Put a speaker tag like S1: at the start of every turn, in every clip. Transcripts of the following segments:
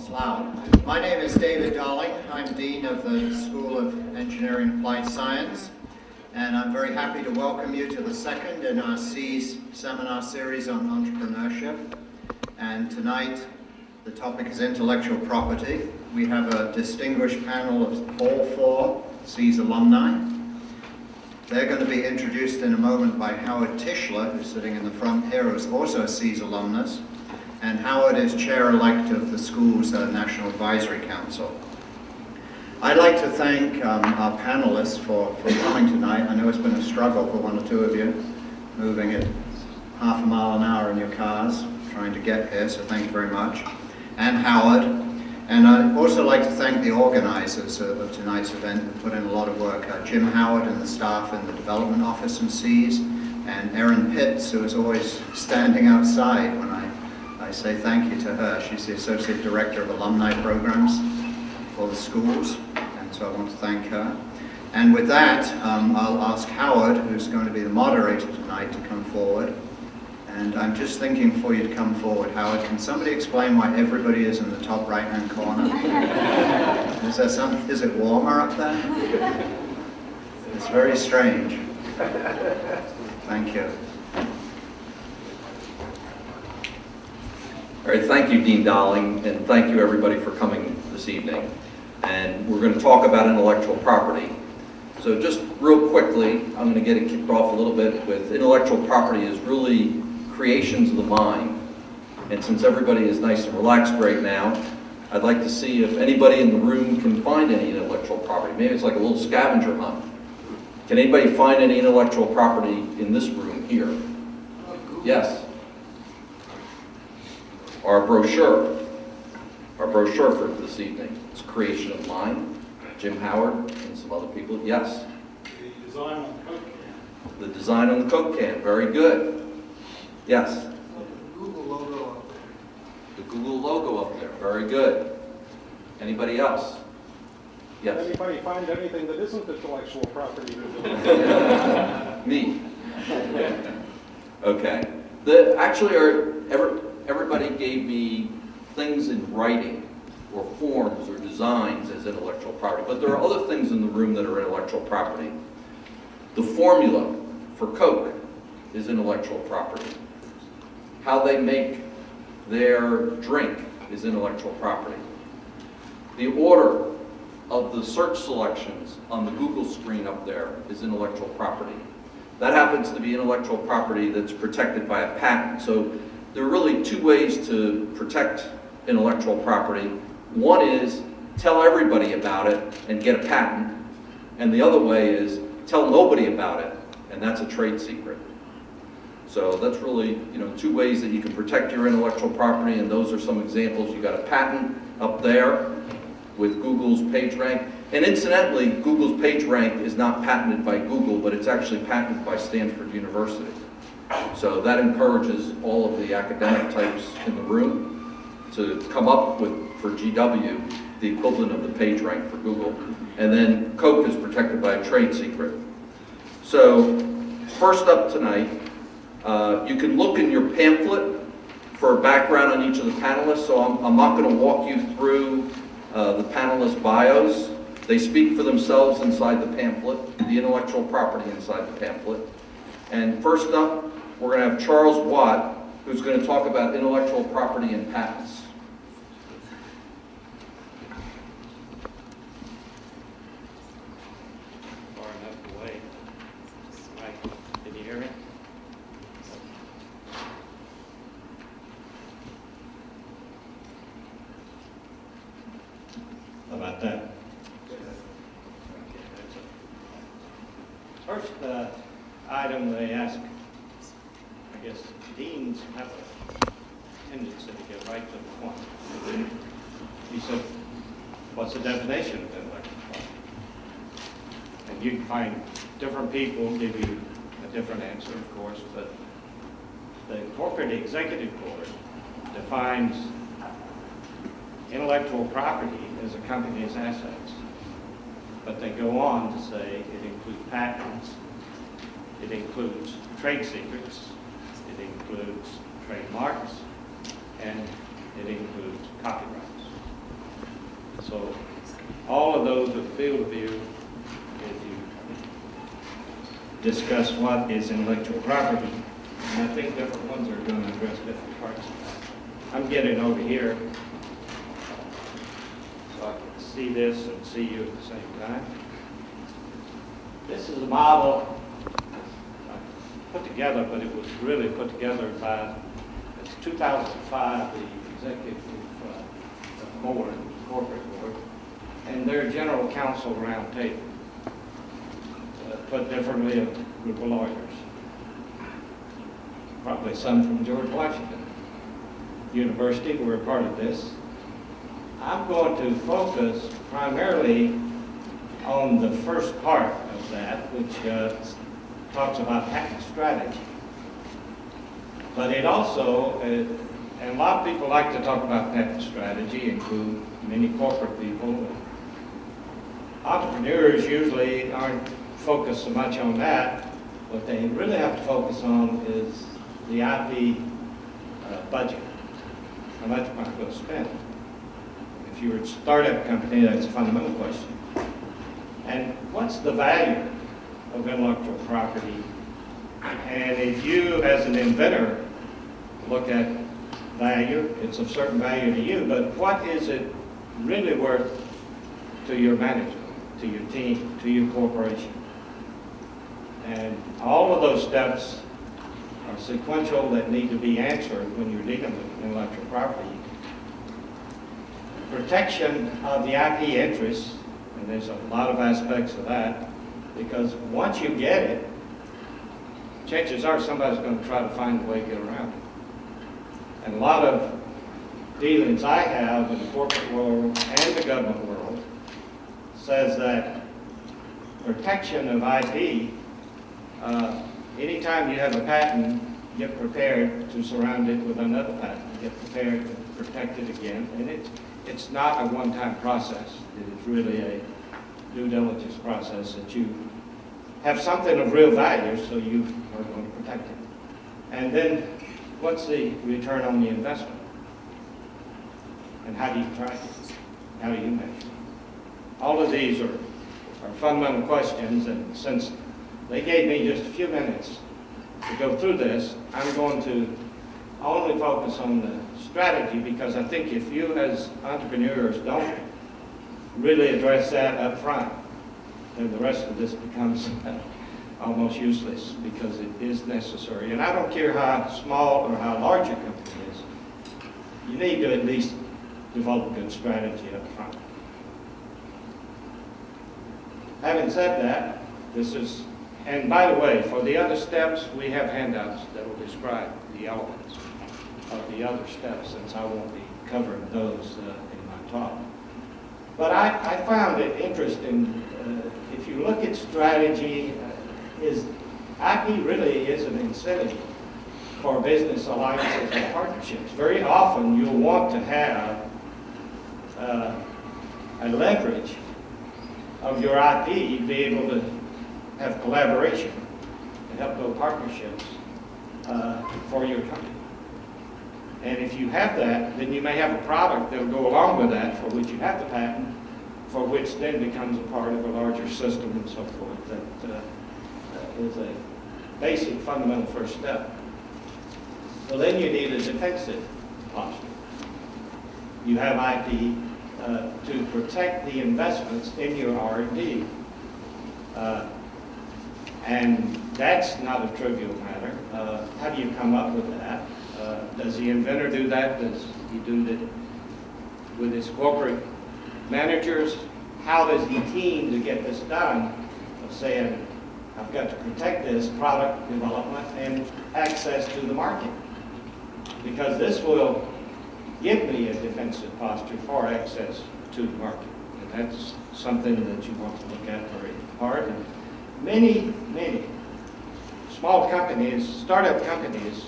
S1: It's loud. My name is David Darling. I'm Dean of the School of Engineering and Applied Science, and I'm very happy to welcome you to the second in our SEAS seminar series on entrepreneurship. And tonight, the topic is intellectual property. We have a distinguished panel of all four SEAS alumni. They're going to be introduced in a moment by Howard Tischler, who's sitting in the front here, who's also a SEAS alumnus. And Howard is chair-elect of the school's National Advisory Council. I'd like to thank our panelists for coming tonight. I know it's been a struggle for one or two of you, moving at half a mile an hour in your cars, trying to get here, so thank you very much. And Howard. And I'd also like to thank the organizers of tonight's event who put in a lot of work. Jim Howard and the staff in the Development Office in SEAS, and Erin Pitts, who is always standing outside when I say thank you to her. She's the Associate Director of Alumni Programs for the schools, and so I want to thank her. And with that, I'll ask Howard, who's going to be the moderator tonight, to come forward. And I'm just thinking for you to come forward, Howard, can somebody explain why everybody is in the top right-hand corner? Is it warmer up there? It's very strange. Thank you.
S2: All right, thank you, Dean Darling, and thank you everybody for coming this evening. And we're going to talk about intellectual property. So just real quickly, I'm going to get it kicked off a little bit with intellectual property is really creations of the mind. And since everybody is nice and relaxed right now, I'd like to see if anybody in the room can find any intellectual property. Maybe it's like a little scavenger hunt. Can anybody find any intellectual property in this room here? Yes. Our brochure for this evening. It's creation of mine, Jim Howard and some other people. Yes?
S3: The design on the Coke can.
S2: The design on the Coke can, very good. Yes?
S3: The Google logo up there.
S2: The Google logo up there, very good. Anybody else? Yes?
S4: Anybody find anything that isn't intellectual property?
S2: Me. Okay. Everybody gave me things in writing or forms or designs as intellectual property, but there are other things in the room that are intellectual property. The formula for Coke is intellectual property. How they make their drink is intellectual property. The order of the search selections on the Google screen up there is intellectual property. That happens to be intellectual property that's protected by a patent. So there are really two ways to protect intellectual property. One is tell everybody about it and get a patent, and the other way is tell nobody about it, and that's a trade secret. So that's really, two ways that you can protect your intellectual property, and those are some examples. You got a patent up there with Google's PageRank, and incidentally, Google's PageRank is not patented by Google, but it's actually patented by Stanford University. So that encourages all of the academic types in the room to come up with, for GW, the equivalent of the PageRank for Google. And then Coke is protected by a trade secret. So first up tonight, you can look in your pamphlet for a background on each of the panelists. So I'm not going to walk you through the panelists' bios. They speak for themselves inside the pamphlet, the intellectual property inside the pamphlet. And first up, we're going to have Charles Watt, who's going to talk about intellectual property and patents.
S5: Far enough away. Right. Can you hear me? How about that? First item they ask, I guess deans have a tendency to get right to the point. He said, what's the definition of intellectual property? And you can find different people give you a different answer, of course, but the corporate executive board defines intellectual property as a company's assets. But they go on to say it includes patents, it includes trade secrets, it includes trademarks, and it includes copyrights. So all of those are field of view if you discuss what is intellectual property. And I think different ones are going to address different parts of that. I'm getting over here so I can see this and see you at the same time. This is a model I put together, but it was really put together by, it's 2005, the executive board, corporate board, and their general counsel roundtable. Put differently, a group of lawyers. Probably some from George Washington University were a part of this. I'm going to focus primarily on the first part of that, which talks about patent strategy. But it also, and a lot of people like to talk about patent strategy, include many corporate people. Entrepreneurs usually aren't focused so much on that. What they really have to focus on is the IP budget. How much am I going to spend? If you were to start up a company, that's a fundamental question. And what's the value of intellectual property? And if you, as an inventor, look at value, it's of certain value to you, but what is it really worth to your management, to your team, to your corporation? And all of those steps are sequential that need to be answered when you're dealing with intellectual property. Protection of the IP interests, and there's a lot of aspects of that, because once you get it, chances are somebody's going to try to find a way to get around it. And a lot of dealings I have in the corporate world and the government world says that protection of IP, anytime you have a patent, get prepared to surround it with another patent. Get prepared to protect it again. And it's not a one-time process. It is really a due diligence process that you have something of real value, so you are going to protect it. And then what's the return on the investment? And how do you track it? How do you measure it? All of these are fundamental questions, and since they gave me just a few minutes to go through this, I'm going to only focus on the strategy, because I think if you as entrepreneurs don't really address that up front, then the rest of this becomes almost useless, because it is necessary. And I don't care how small or how large your company is, you need to at least develop a good strategy up front. Having said that, this is, and by the way, for the other steps, we have handouts that will describe the elements of the other steps, since I won't be covering those in my talk. But I found it interesting, if you look at strategy, is IP really is an incentive for business alliances and partnerships. Very often you'll want to have a leverage of your IP, be able to have collaboration and help build partnerships for your company. And if you have that, then you may have a product that will go along with that, for which you have the patent, for which then becomes a part of a larger system and so forth. That is a basic fundamental first step. So then you need a defensive posture. You have IP to protect the investments in your R&D. And that's not a trivial matter. How do you come up with that? Does the inventor do that? Does he do that with his corporate managers? How does he team to get this done? Of saying, I've got to protect this product development and access to the market, because this will give me a defensive posture for access to the market. And that's something that you want to look at very hard. And many small companies, startup companies,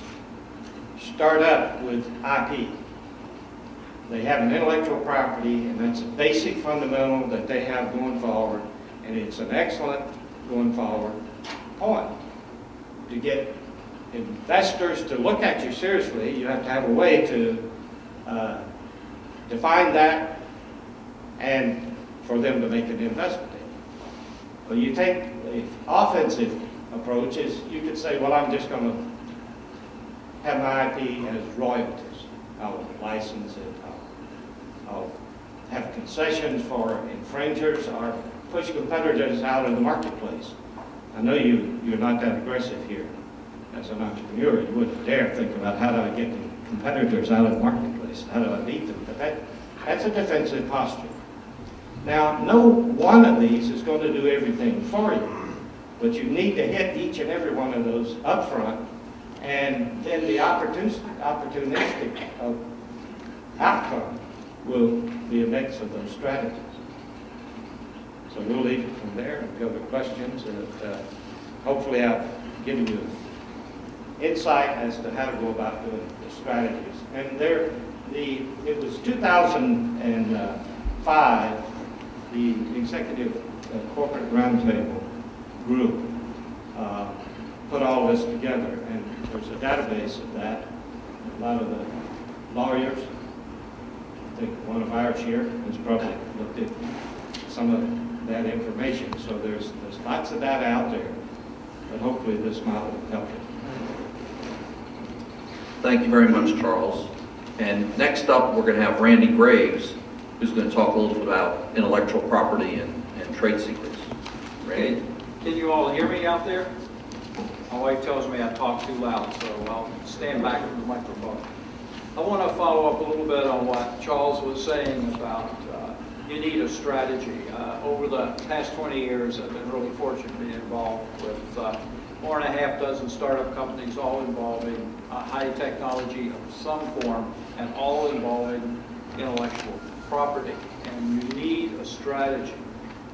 S5: start up with IP. They have an intellectual property, and that's a basic fundamental that they have going forward, and it's an excellent going forward point. To get investors to look at you seriously, you have to have a way to define that and for them to make an investment in. But you take the offensive approach is you could say, well, I'm just going to have my IP as royalties. I'll license it, I'll have concessions for infringers or push competitors out of the marketplace. I know you're not that aggressive here as an entrepreneur. You wouldn't dare think about how do I get the competitors out of the marketplace, how do I beat them? But that's a defensive posture. Now, no one of these is going to do everything for you, but you need to hit each and every one of those up front, and then the opportunistic outcome will be a mix of those strategies. So we'll leave it from there and go to questions, and hopefully I've given you insight as to how to go about doing the strategies. And it was 2005, the Executive Corporate Roundtable group put all this together, and there's a database of that. A lot of the lawyers, I think one of ours here has probably looked at some of that information. So there's lots of that out there, but hopefully this model will help you.
S2: Thank you very much, Charles. And next up, we're going to have Randy Graves, who's going to talk a little bit about intellectual property and trade secrets. Randy?
S6: Okay. Can you all hear me out there? My wife tells me I talk too loud, so I'll stand back from the microphone. I want to follow up a little bit on what Charles was saying about you need a strategy. Over the past 20 years, I've been really fortunate to be involved with more than a half dozen startup companies, all involving high technology of some form, and all involving intellectual property. And you need a strategy,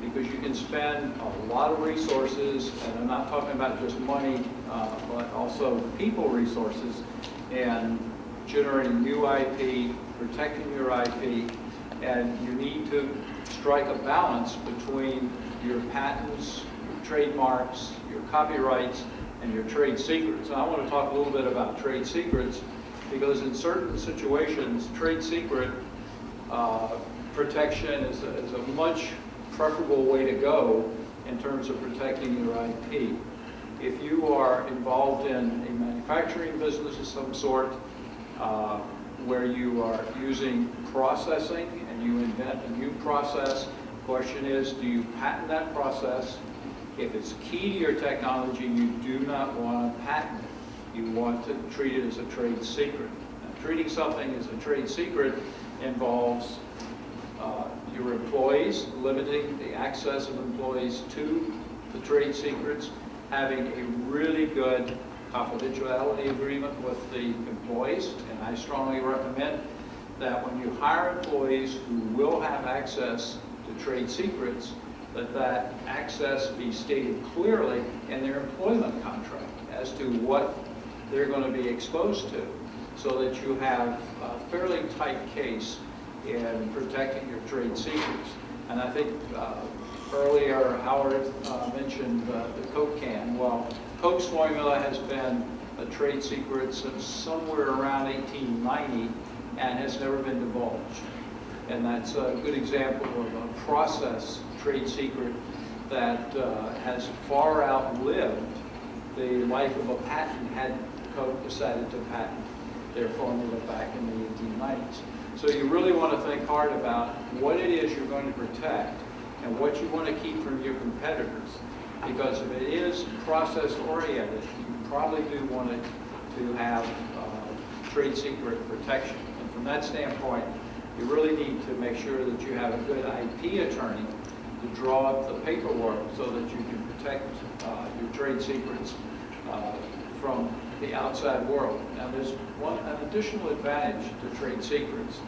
S6: because you can spend a lot of resources, and I'm not talking about just money, but also people resources, and generating new IP, protecting your IP, and you need to strike a balance between your patents, your trademarks, your copyrights, and your trade secrets. And I want to talk a little bit about trade secrets, because in certain situations, trade secret protection is a much preferable way to go in terms of protecting your IP. If you are involved in a manufacturing business of some sort, where you are using processing and you invent a new process, the question is, do you patent that process? If it's key to your technology, you do not want to patent it. You want to treat it as a trade secret. Now, treating something as a trade secret involves your employees, limiting the access of employees to the trade secrets, having a really good confidentiality agreement with the employees, and I strongly recommend that when you hire employees who will have access to trade secrets, that access be stated clearly in their employment contract as to what they're going to be exposed to, so that you have a fairly tight case in protecting your trade secrets. And I think earlier Howard mentioned the Coke can. Well, Coke's formula has been a trade secret since somewhere around 1890 and has never been divulged. And that's a good example of a process trade secret that has far outlived the life of a patent had Coke decided to patent their formula back in the 1890s. So you really want to think hard about what it is you're going to protect and what you want to keep from your competitors. Because if it is process-oriented, you probably do want it to have trade secret protection. And from that standpoint, you really need to make sure that you have a good IP attorney to draw up the paperwork so that you can protect your trade secrets from the outside world. Now, there's an additional advantage to trade secrets.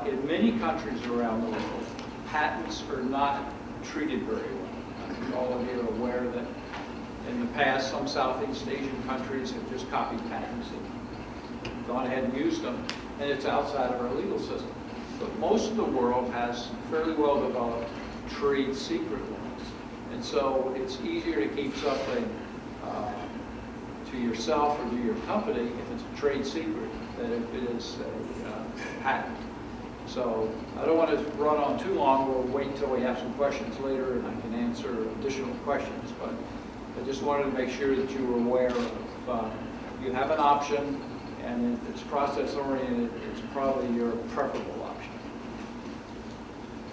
S6: In many countries around the world, patents are not treated very well. All of you are aware that in the past, some Southeast Asian countries have just copied patents and gone ahead and used them, and it's outside of our legal system. But most of the world has fairly well-developed trade secret laws. And so it's easier to keep something to yourself or to your company if it's a trade secret than if it is a patent. So I don't want to run on too long. We'll wait until we have some questions later and I can answer additional questions. But I just wanted to make sure that you were aware of, you have an option, and if it's process oriented, it's probably your preferable option.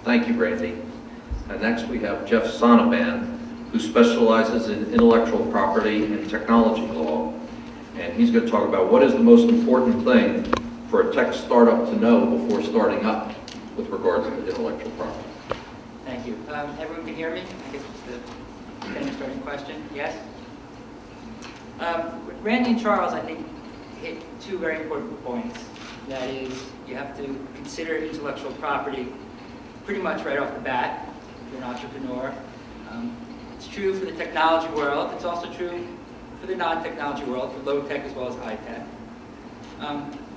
S2: Thank you, Brandy. And next we have Jeff Sonoban, who specializes in intellectual property and technology law. And he's going to talk about what is the most important thing for a tech startup to know before starting up with regards to intellectual property.
S7: Thank you. Everyone can hear me? I guess it's the starting question. Yes? Randy and Charles, I think, hit two very important points. That is, you have to consider intellectual property pretty much right off the bat if you're an entrepreneur. It's true for the technology world. It's also true for the non-technology world, for low tech as well as high tech.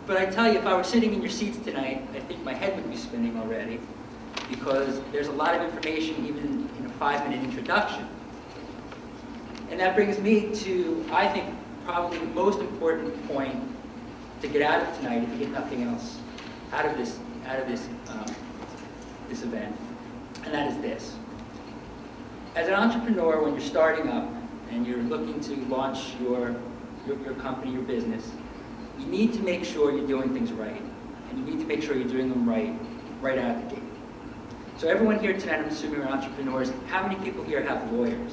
S7: But I tell you, if I were sitting in your seats tonight, I think my head would be spinning already, because there's a lot of information even in a 5-minute introduction. And that brings me to, I think, probably the most important point to get out of tonight, if you get nothing else out of this event, and that is this. As an entrepreneur, when you're starting up and you're looking to launch your company, your business, you need to make sure you're doing things right. And you need to make sure you're doing them right out of the gate. So everyone here tonight, I'm assuming are entrepreneurs. How many people here have lawyers?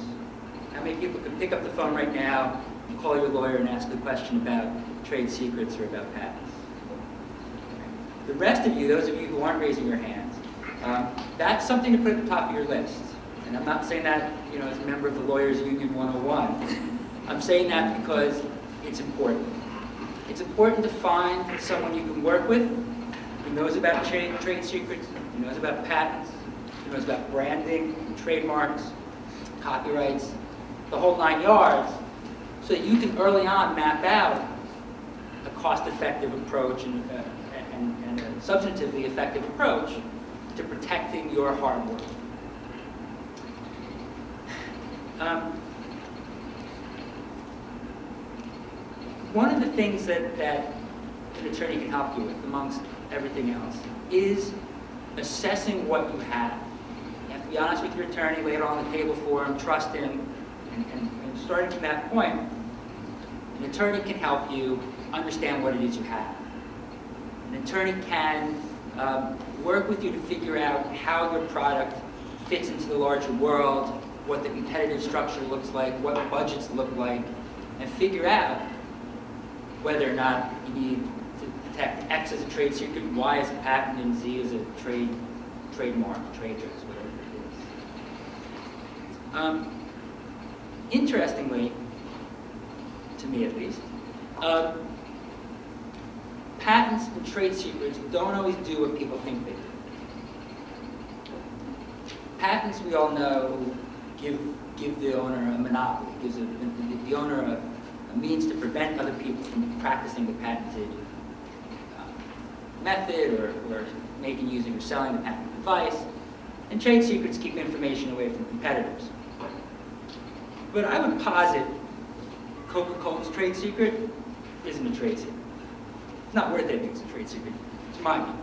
S7: How many people can pick up the phone right now and call your lawyer and ask a question about trade secrets or about patents? The rest of you, those of you who aren't raising your hands, that's something to put at the top of your list. And I'm not saying that, as a member of the Lawyers Union 101. I'm saying that because it's important. It's important to find someone you can work with who knows about trade secrets, who knows about patents, who knows about branding, trademarks, copyrights, the whole 9 yards, so that you can early on map out a cost-effective approach and a substantively effective approach to protecting your hard work. One of the things that an attorney can help you with, amongst everything else, is assessing what you have. You have to be honest with your attorney, lay it all on the table for him, trust him, and starting from that point, an attorney can help you understand what it is you have. An attorney can work with you to figure out how your product fits into the larger world, what the competitive structure looks like, what budgets look like, and figure out whether or not you need to protect X as a trade secret, Y as a patent, and Z as a trademark, trade dress, whatever it is. Interestingly, to me at least, patents and trade secrets don't always do what people think they do. Patents, we all know, give the owner a monopoly, gives the owner a means to prevent other people from practicing the patented method or making, using, or selling the patented device. And trade secrets keep information away from competitors. But I would posit Coca-Cola's trade secret isn't a trade secret. It's not worth it if it's a trade secret, to my view.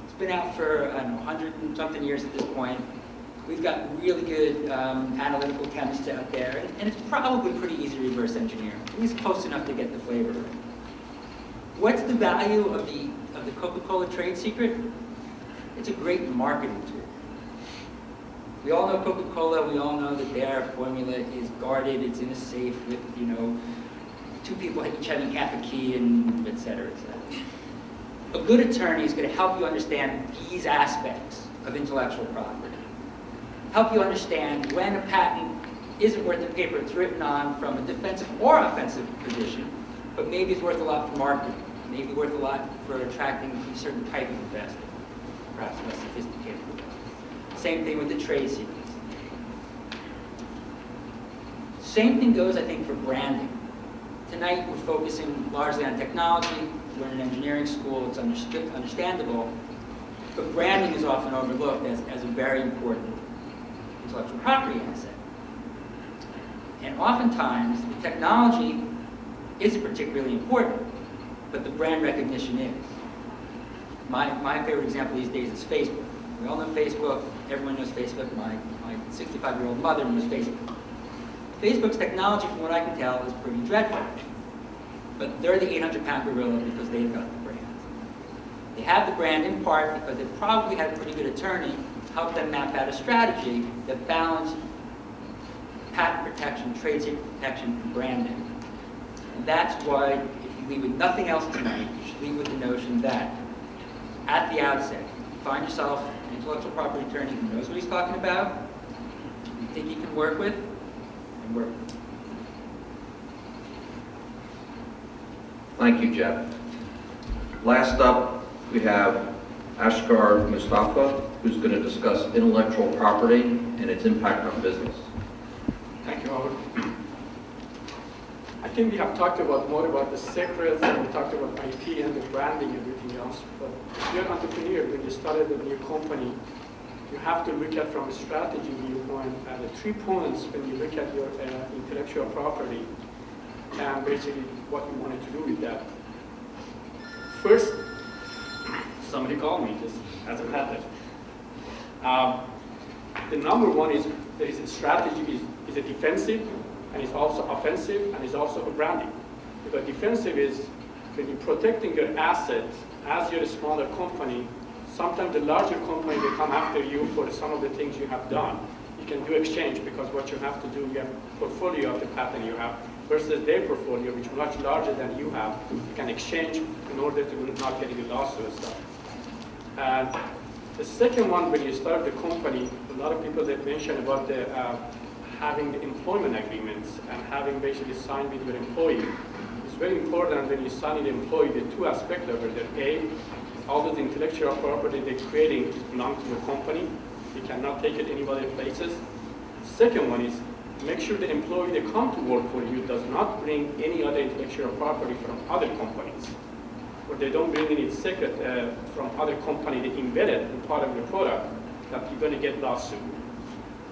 S7: It's been out for, 100 and something years at this point. We've got really good analytical chemists out there, and it's probably pretty easy to reverse engineer, at least close enough to get the flavor right. What's the value of the Coca-Cola trade secret? It's a great marketing tool. We all know Coca-Cola, we all know that their formula is guarded, it's in a safe with, 2 people each having half a key, and et cetera, et cetera. A good attorney is going to help you understand these aspects of intellectual property. Help you understand when a patent isn't worth the paper it's written on from a defensive or offensive position, but maybe it's worth a lot for marketing, maybe worth a lot for attracting a certain type of investor, perhaps less sophisticated investor. Same thing with the trade secrets. Same thing goes, I think, for branding. Tonight we're focusing largely on technology. We're in an engineering school, it's understandable, but branding is often overlooked as a very important intellectual property asset. And oftentimes, the technology isn't particularly important, but the brand recognition is. My favorite example these days is Facebook. We all know Facebook. Everyone knows Facebook. My 65-year-old mother knows Facebook. Facebook's technology, from what I can tell, is pretty dreadful. But they're the 800-pound gorilla because they've got the brand. They have the brand in part because they probably had a pretty good attorney help them map out a strategy that balanced patent protection, trade secret protection, and branding. And that's why, if you leave with nothing else tonight, you should leave with the notion that, at the outset, you find yourself an intellectual property attorney who knows what he's talking about, you think he can work with, and work with.
S2: Thank you, Jeff. Last up, we have Ashgar Mustafa, who's going to discuss intellectual property and its impact on business.
S8: Thank you, Howard. I think we have talked more about the secrets, and we talked about IP and the branding and everything else. But if you're an entrepreneur, when you started a new company, you have to look at from a strategy viewpoint at the 3 points when you look at your intellectual property and basically what you wanted to do with that. First, somebody called me just as a patent. The number one is there is a strategy is a defensive, and it's also offensive, and it's also a branding. Because defensive is when you're protecting your assets as you're a smaller company. Sometimes the larger company will come after you for some of the things you have done. You can do exchange because what you have to do, you have a portfolio of the patent you have versus their portfolio, which is much larger than you have. You can exchange in order to not get a lawsuit and stuff. And the second one, when you start the company, a lot of people that mention about the having the employment agreements and having basically signed with your employee. It's very important when you sign an employee, the 2 aspects of it. A, all the intellectual property they're creating belongs to the company. You cannot take it any other places. Second one is make sure the employee that come to work for you does not bring any other intellectual property from other companies, or they don't bring any secret from other company that embedded in part of your product that you're going to get lawsuit.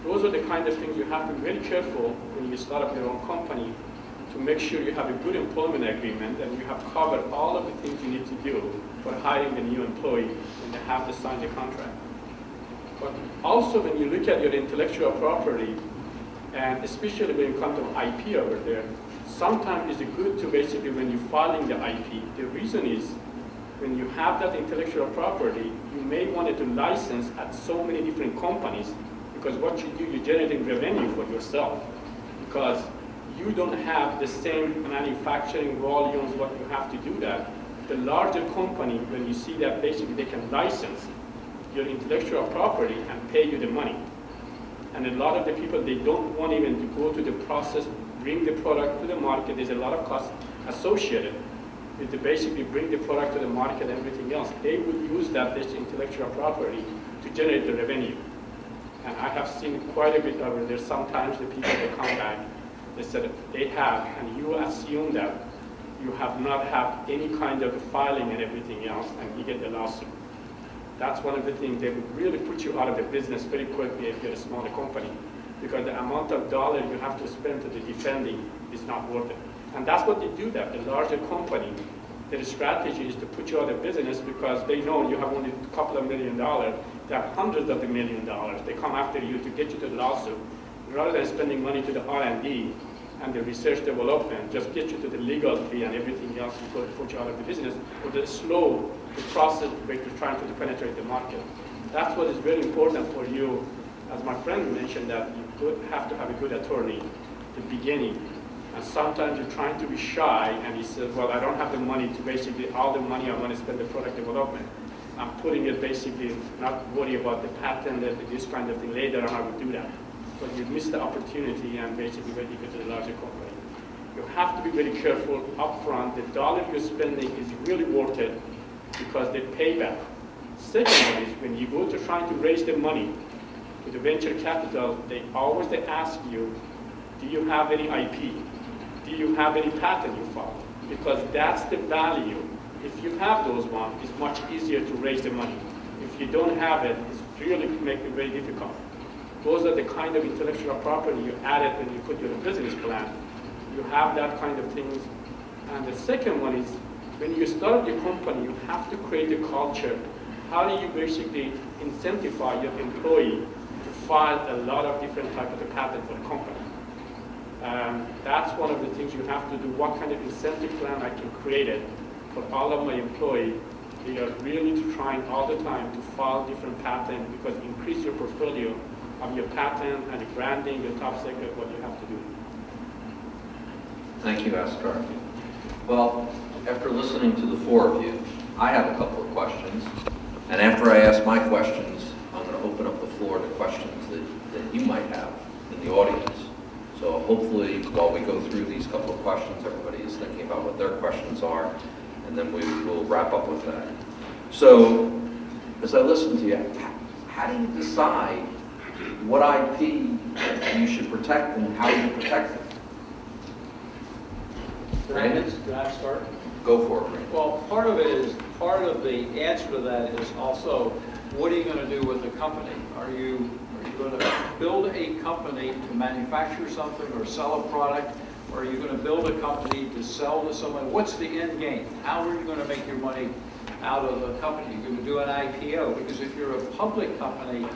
S8: Those are the kind of things you have to be very careful when you start up your own company to make sure you have a good employment agreement and you have covered all of the things you need to do for hiring a new employee and they have to sign the contract. But also when you look at your intellectual property, and especially when you come to IP over there, sometimes it's good to basically when you're filing the IP, the reason is when you have that intellectual property, you may want to license at so many different companies because what you do, you're generating revenue for yourself because you don't have the same manufacturing volumes what you have to do that. The larger company, when you see that basically they can license your intellectual property and pay you the money. And a lot of the people, they don't want even to go to the process, bring the product to the market. There's a lot of costs associated with the basically bring the product to the market and everything else. They would use that this intellectual property to generate the revenue. And I have seen quite a bit over there. Sometimes the people that come back, they said they have, and you assume that you have not had any kind of filing and everything else, and you get the lawsuit. That's one of the things that would really put you out of the business very quickly if you're a smaller company, because the amount of dollar you have to spend to the defending is not worth it. And that's what they do that. The larger company, their strategy is to put you out of business because they know you have only a couple of $1 million. They have hundreds of the $1 million. They come after you to get you to the lawsuit. Rather than spending money to the R&D and the research development, just get you to the legal fee and everything else to put you out of the business, or the slow the process where you're trying to penetrate the market. That's what is very important for you. As my friend mentioned, that you have to have a good attorney at the beginning. And sometimes you're trying to be shy, and he says, well, I don't have the money to basically, all the money I want to spend the product development. I'm putting it basically, not worry about the patent and this kind of thing. Later on, I will do that. But you miss the opportunity and basically when you get to the larger company. You have to be very careful upfront. The dollar you're spending is really worth it because they pay back. Second one is when you go to trying to raise the money to the venture capital, they ask you, do you have any IP? Do you have any patent you filed? Because that's the value. If you have those ones, it's much easier to raise the money. If you don't have it, it's really make it very difficult. Those are the kind of intellectual property you added when you put your business plan. You have that kind of things. And the second one is when you start your company, you have to create a culture. How do you basically incentivize your employee to file a lot of different types of patents for the company? That's one of the things you have to do. What kind of incentive plan I can create it for all of my employees? They are really trying all the time to file different patents because increase your portfolio of your patent and your branding, your top secret, what you have to do.
S2: Thank you, Askar. Well, after listening to the four of you, I have a couple of questions. And after I ask my questions, I'm going to open up the floor to questions that you might have in the audience. So hopefully, while we go through these couple of questions, everybody is thinking about what their questions are, and then we will wrap up with that. So, as I listen to you, how do you decide what IP you should protect and how you protect it? Brandon?
S6: Can I start?
S2: Go for it, Brandon.
S6: Well, part of the answer to that is also, what are you going to do with the company? Are you going to build a company to manufacture something or sell a product? Or are you going to build a company to sell to someone? What's the end game? How are you going to make your money out of the company? You're going to do an IPO, because if you're a public company,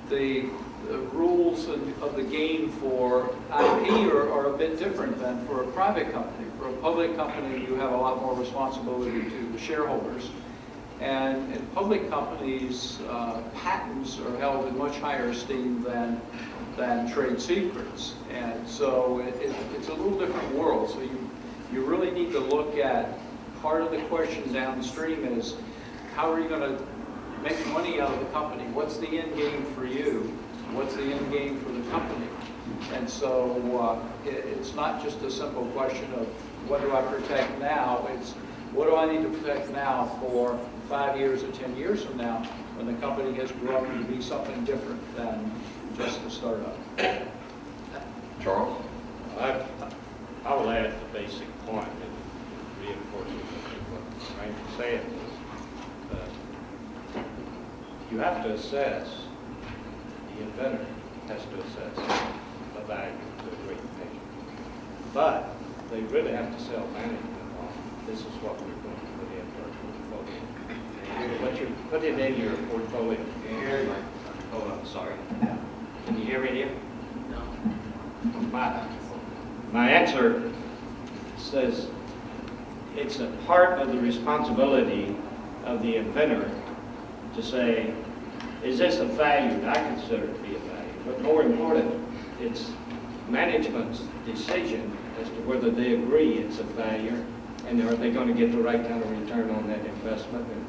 S6: the rules of the game for IP are a bit different than for a private company. For a public company, you have a lot more responsibility to the shareholders. And in public companies, patents are held in much higher esteem than trade secrets. And so it's a little different world. So you really need to look at, part of the question downstream is, how are you going to make money out of the company? What's the end game for you? What's the end game for the company? And so it's not just a simple question of what do I protect now, it's what do I need to protect now for 5 years or 10 years from now when the company has grown to be something different than just a startup.
S2: Charles?
S5: I will add the basic point that reinforces what Frank is saying. You have to assess, the inventor has to assess the value to a great patient. But they really have to sell management on, this is what we're going to put into our portfolio. What you're putting in your portfolio. Oh, I'm sorry. Can you hear me here? No. My answer says it's a part of the responsibility of the inventor to say, is this a value that I consider to be a value? But more important, it's management's decision as to whether they agree it's a value, and are they going to get the right kind of return on that investment, and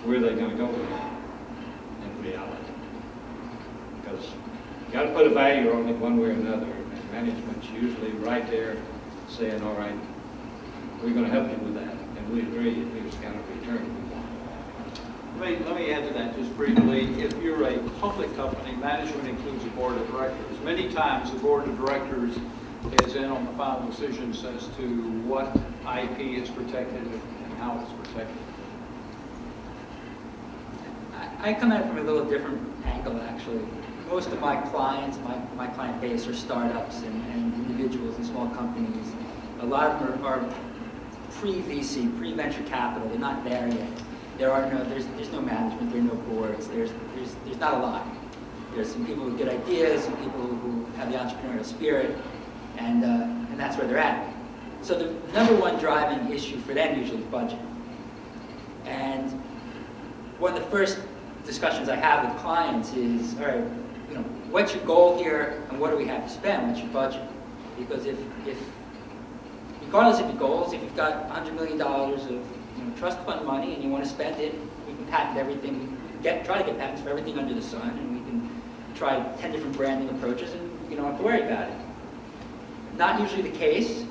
S5: where are they going to go with it in reality? Because you got to put a value on it one way or another, and management's usually right there saying, all right, we're going to help you with that, and we agree if here's the kind of return we want.
S6: Let me add to that just briefly. If you're a public company, management includes a board of directors. Many times the board of directors is in on the final decisions as to what IP is protected and how it's protected.
S7: I come at it from a little different angle, actually. Most of my clients, my client base are startups and individuals and small companies. A lot of them are pre-VC, pre-venture capital. They're not there yet. There's no management, there are no boards, there's not a lot. There's some people with good ideas, some people who have the entrepreneurial spirit, and that's where they're at. So the number one driving issue for them usually is budget. And one of the first discussions I have with clients is, all right, what's your goal here, and what do we have to spend? What's your budget? Because if regardless of your goals, if you've got $100 million of trust fund money and you want to spend it, we can patent everything. We can try to get patents for everything under the sun, and we can try 10 different branding approaches, and you don't have to worry about it. Not usually the case,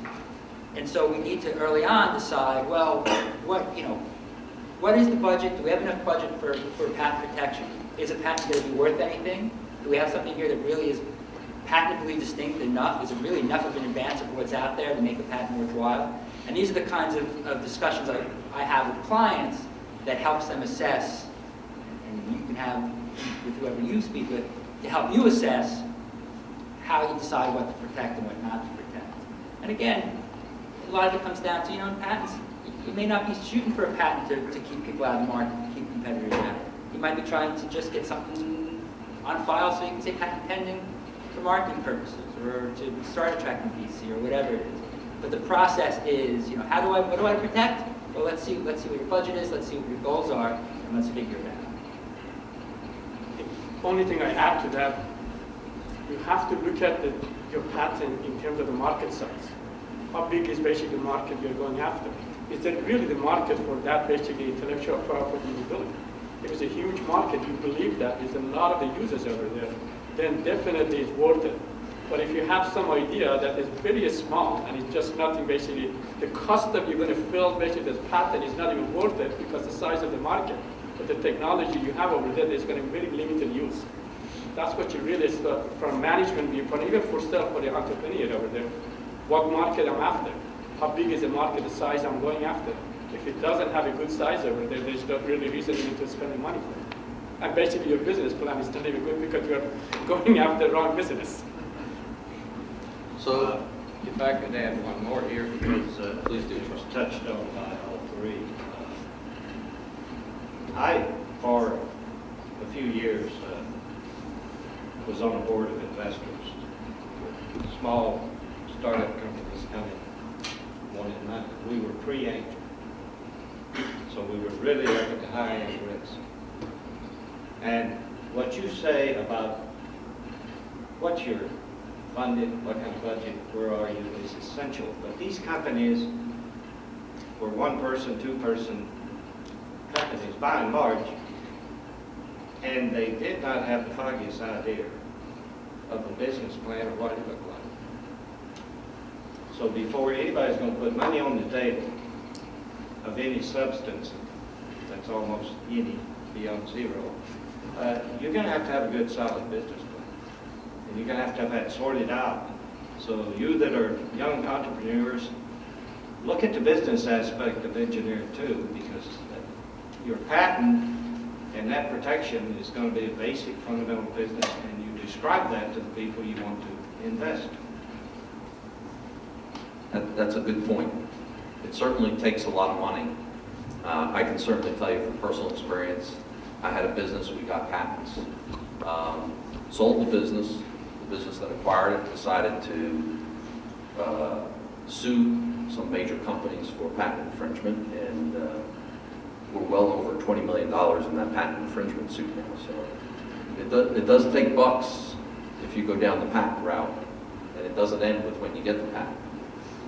S7: and so we need to early on decide, well, what is the budget? Do we have enough budget for patent protection? Is a patent going to be worth anything? Do we have something here that really is patentably distinct enough? Is it really enough of an advance of what's out there to make the patent worthwhile? And these are the kinds of discussions I have with clients that helps them assess, and you can have with whoever you speak with, to help you assess how you decide what to protect and what not to protect. And again, a lot of it comes down to, in patents, he may not be shooting for a patent to keep people out of the market, to keep competitors out. He might be trying to just get something on file so you can say patent pending for marketing purposes, or to start attracting VC, or whatever it is. But the process is, what do I protect? Well, let's see what your budget is, let's see what your goals are, and let's figure it out.
S8: The only thing I add to that, you have to look at your patent in terms of the market size. How big is basically the market you're going after? Is that really the market for that basically intellectual property you're building? If it's a huge market, you believe that there's a lot of the users over there, then definitely it's worth it. But if you have some idea that is very small and it's just nothing basically, the cost that you're going to fill basically this patent is not even worth it because the size of the market, but the technology you have over there is going to be very limited use. That's what you really, from management viewpoint, even for self, for the entrepreneur over there, what market I'm after, how big is the market, the size I'm going after. If it doesn't have a good size over there, there's not really reason even to spend the money for it. And basically your business plan is not even good because you're going after the wrong business.
S2: So,
S5: If I could add one more here, because
S2: please do.
S5: it was touched on by all three. I, for a few years, was on a board of investors. Small startup companies coming, wanted money. We were pre-angel, so we were really up at the high end risk. And what you say about what's your funded, what kind of budget, where are you, is essential. But these companies were one-person, two-person companies, by and large, and they did not have the foggiest idea of a business plan or what it looked like. So before anybody's going to put money on the table of any substance, that's almost any beyond zero, you're going to have a good, solid business plan. And you're going to have that sorted out. So you that are young entrepreneurs, look at the business aspect of engineering too, because your patent and that protection is going to be a basic fundamental business, and you describe that to the people you want to invest.
S2: That's a good point. It certainly takes a lot of money. I can certainly tell you from personal experience, I had a business, we got patents. Sold the business that acquired it decided to sue some major companies for patent infringement, and we're well over $20 million in that patent infringement suit now. So it does take bucks if you go down the patent route, and it doesn't end with when you get the patent.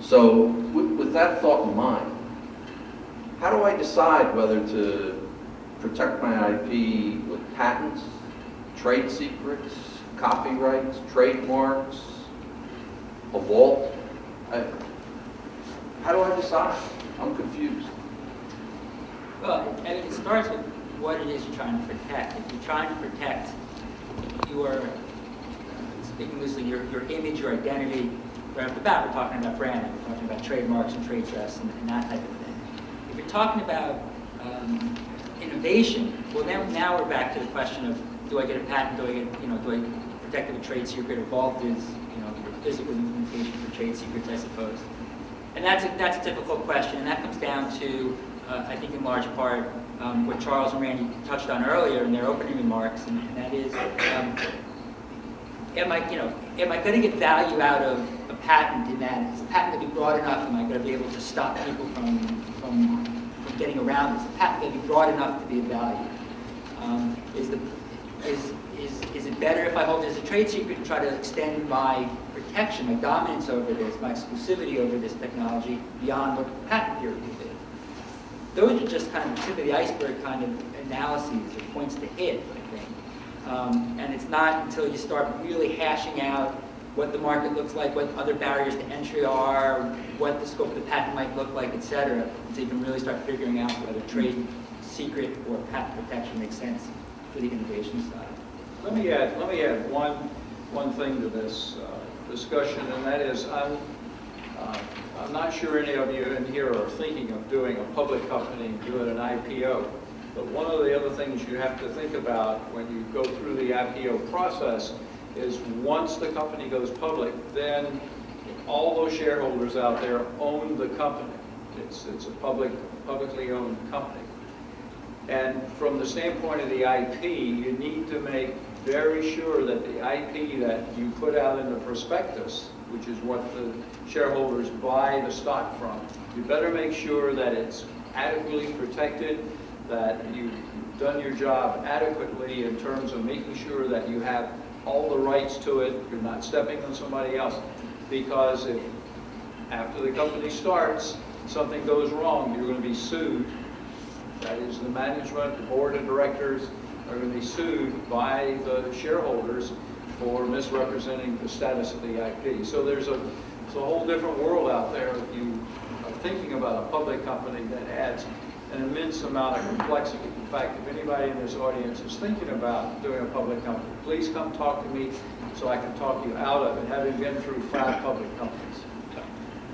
S2: So with that thought in mind, how do I decide whether to protect my IP with patents, trade secrets, copyrights, trademarks, a vault? How do I decide? I'm confused.
S7: Well, I mean, it starts with what it is you're trying to protect. If you're trying to protect your, speaking loosely, your image, your identity, right off the bat, we're talking about branding, we're talking about trademarks and trade dress and that type of thing. If you're talking about innovation, well, now we're back to the question of, do I get a patent? Do I protect it with trade secret? Evolved is, physical implementation for trade secrets, I suppose. And that's a difficult question, and that comes down to, I think in large part, what Charles and Randy touched on earlier in their opening remarks, and that is, am I going to get value out of a patent in that, is the patent going to be broad enough? Am I going to be able to stop people from getting around this? Is the patent going to be broad enough to be of value? Is it better if I hold it as a trade secret and try to extend my protection, my dominance over this, my exclusivity over this technology beyond what the patent period would be? Those are just kind of the tip of the iceberg kind of analyses or points to hit, I think. And it's not until you start really hashing out what the market looks like, what other barriers to entry are, what the scope of the patent might look like, et cetera, until you can really start figuring out whether trade secret or patent protection makes sense for the innovation side.
S6: Let me add one thing to this discussion, and that is I'm not sure any of you in here are thinking of doing a public company and doing an IPO. But one of the other things you have to think about when you go through the IPO process is once the company goes public, then all those shareholders out there own the company. It's a publicly owned company. And from the standpoint of the IP, you need to make very sure that the IP that you put out in the prospectus, which is what the shareholders buy the stock from, you better make sure that it's adequately protected, that you've done your job adequately in terms of making sure that you have all the rights to it, you're not stepping on somebody else. Because if after the company starts, something goes wrong, you're going to be sued. That is, the management, the board of directors are going to be sued by the shareholders for misrepresenting the status of the IP. So there's a whole different world out there if you are thinking about a public company that adds an immense amount of complexity. In fact, if anybody in this audience is thinking about doing a public company, please come talk to me so I can talk you out of it, having been through 5 public companies.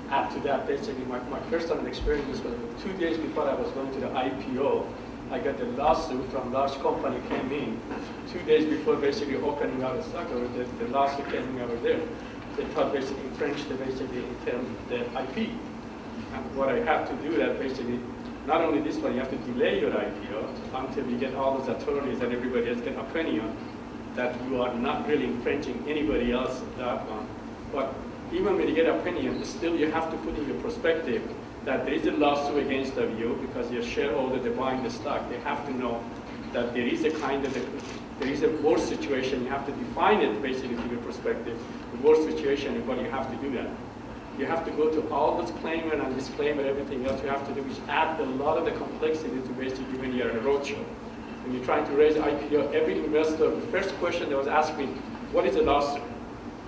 S8: Add to that, basically, my personal experience was 2 days before I was going to the IPO, I got a lawsuit from large company came in. 2 days before basically opening our stock, or the lawsuit came in over there. They thought basically infringed basically in terms of the IP. And what I have to do that basically, not only this one, you have to delay your IPO until you get all those authorities and everybody else get opinion that you are not really infringing anybody else that one. But even when you get opinion, still you have to put in your perspective that there is a lawsuit against of you because your shareholder, they're buying the stock. They have to know that there is a kind of, there is a worse situation. You have to define it basically from your perspective. The worst situation, but you have to do that. You have to go to all this claimant and disclaimer, everything else you have to do, which add a lot of the complexity to basically when you're in a roadshow. When you're trying to raise IPO, every investor, the first question they was asking, what is a lawsuit?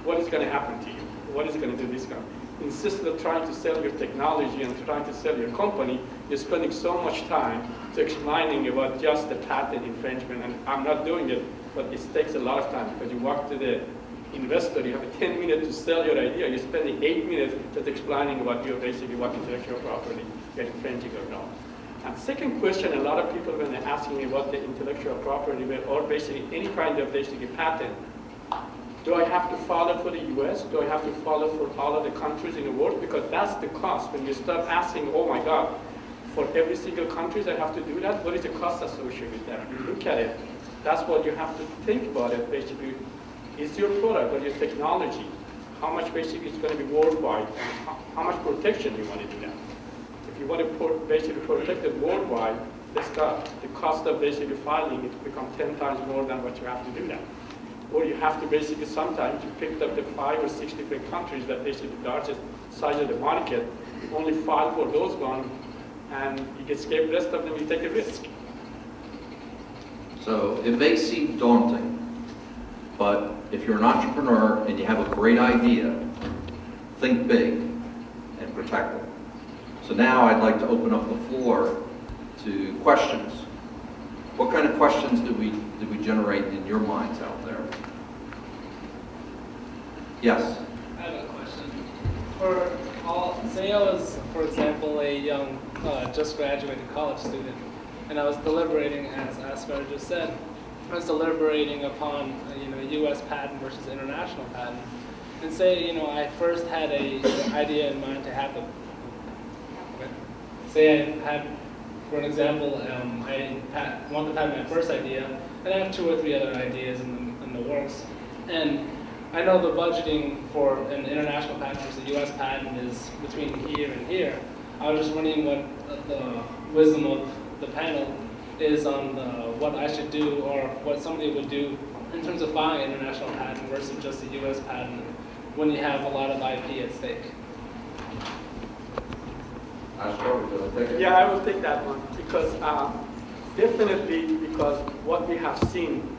S8: What is going to happen to you? What is going to do this guy? Instead of trying to sell your technology and trying to sell your company, you're spending so much time to explaining about just the patent infringement. And I'm not doing it, but it takes a lot of time because you walk to the investor, you have 10 minutes to sell your idea. You're spending 8 minutes just explaining about your basically what intellectual property you're infringing or not. And second question, a lot of people when they're asking me about the intellectual property or basically any kind of basically patent, do I have to follow for the US? Do I have to follow for all of the countries in the world? Because that's the cost. When you start asking, oh my God, for every single country I have to do that, what is the cost associated with that? You look at it, that's what you have to think about it basically. Is your product or your technology, how much basically is going to be worldwide and how much protection you want to do that? If you want to basically protect it worldwide, the cost of basically filing it become 10 times more than what you have to do that. Or you have to basically sometimes you pick up the 5 or 6 different countries that basically the largest size of the market, you only file for those ones and you escape the rest of them, you take a risk.
S2: So it may seem daunting, but if you're an entrepreneur and you have a great idea, think big and protect it. So now I'd like to open up the floor to questions. What kind of questions did we generate in your minds out there? Yes?
S9: I have a question. Say I was, for example, a young, just graduated college student, and I was deliberating, as Asghar just said, I was deliberating upon, U.S. patent versus international patent. And say, I first had an idea in mind to have a, say I had, for an example, I want to patent my first idea, and I have 2 or 3 other ideas in the works. And I know the budgeting for an international patent versus a U.S. patent is between here and here. I was just wondering what the wisdom of the panel is on what I should do or what somebody would do in terms of filing an international patent versus just a U.S. patent when you have a lot of IP at stake.
S8: Yeah, I will take that one because definitely because what we have seen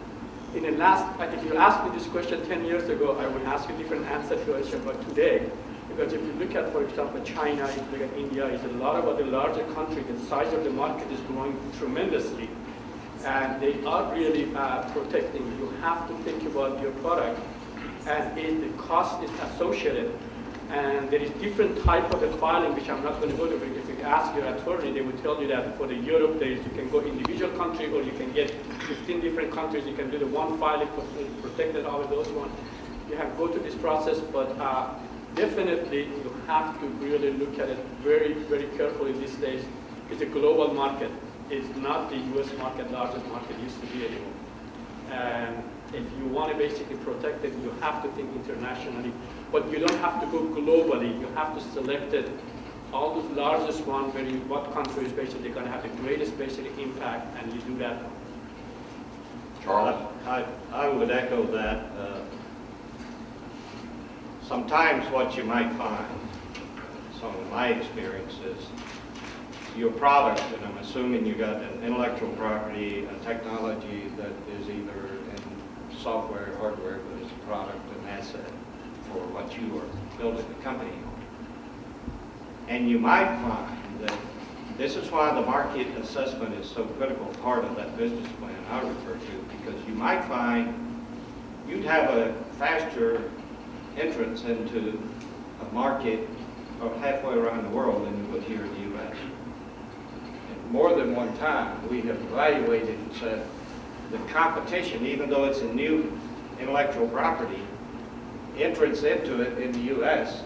S8: in the last, if you asked me this question 10 years ago, I would ask you a different answer to it, but today, because if you look at, for example, China, if you look at India, it's a lot of other larger countries, the size of the market is growing tremendously, and they are really protecting. You have to think about your product, and the cost is associated. And there is different type of the filing, which I'm not going to go to, because if you ask your attorney, they will tell you that for the Europe days, you can go individual country, or you can get 15 different countries. You can do the one filing for protected all of those ones. You have to go to this process, but definitely you have to really look at it very, very carefully these days. It's a global market. It's not the US market, largest market used to be anymore. And if you want to basically protect it, you have to think internationally. But you don't have to go globally. You have to select it, all the largest one, what country is basically going to have the greatest basically impact, and you do that.
S2: Charles?
S5: I would echo that. Sometimes what you might find, some of my experiences, your product, and I'm assuming you got an intellectual property, a technology that is either in software or hardware, but it's a product, an asset for what you are building a company on. And you might find that this is why the market assessment is so critical part of that business plan I refer to, because you might find you'd have a faster entrance into a market of halfway around the world than you would here in the U.S. And more than one time, we have evaluated and said the competition, even though it's a new intellectual property, entrance into it in the U.S.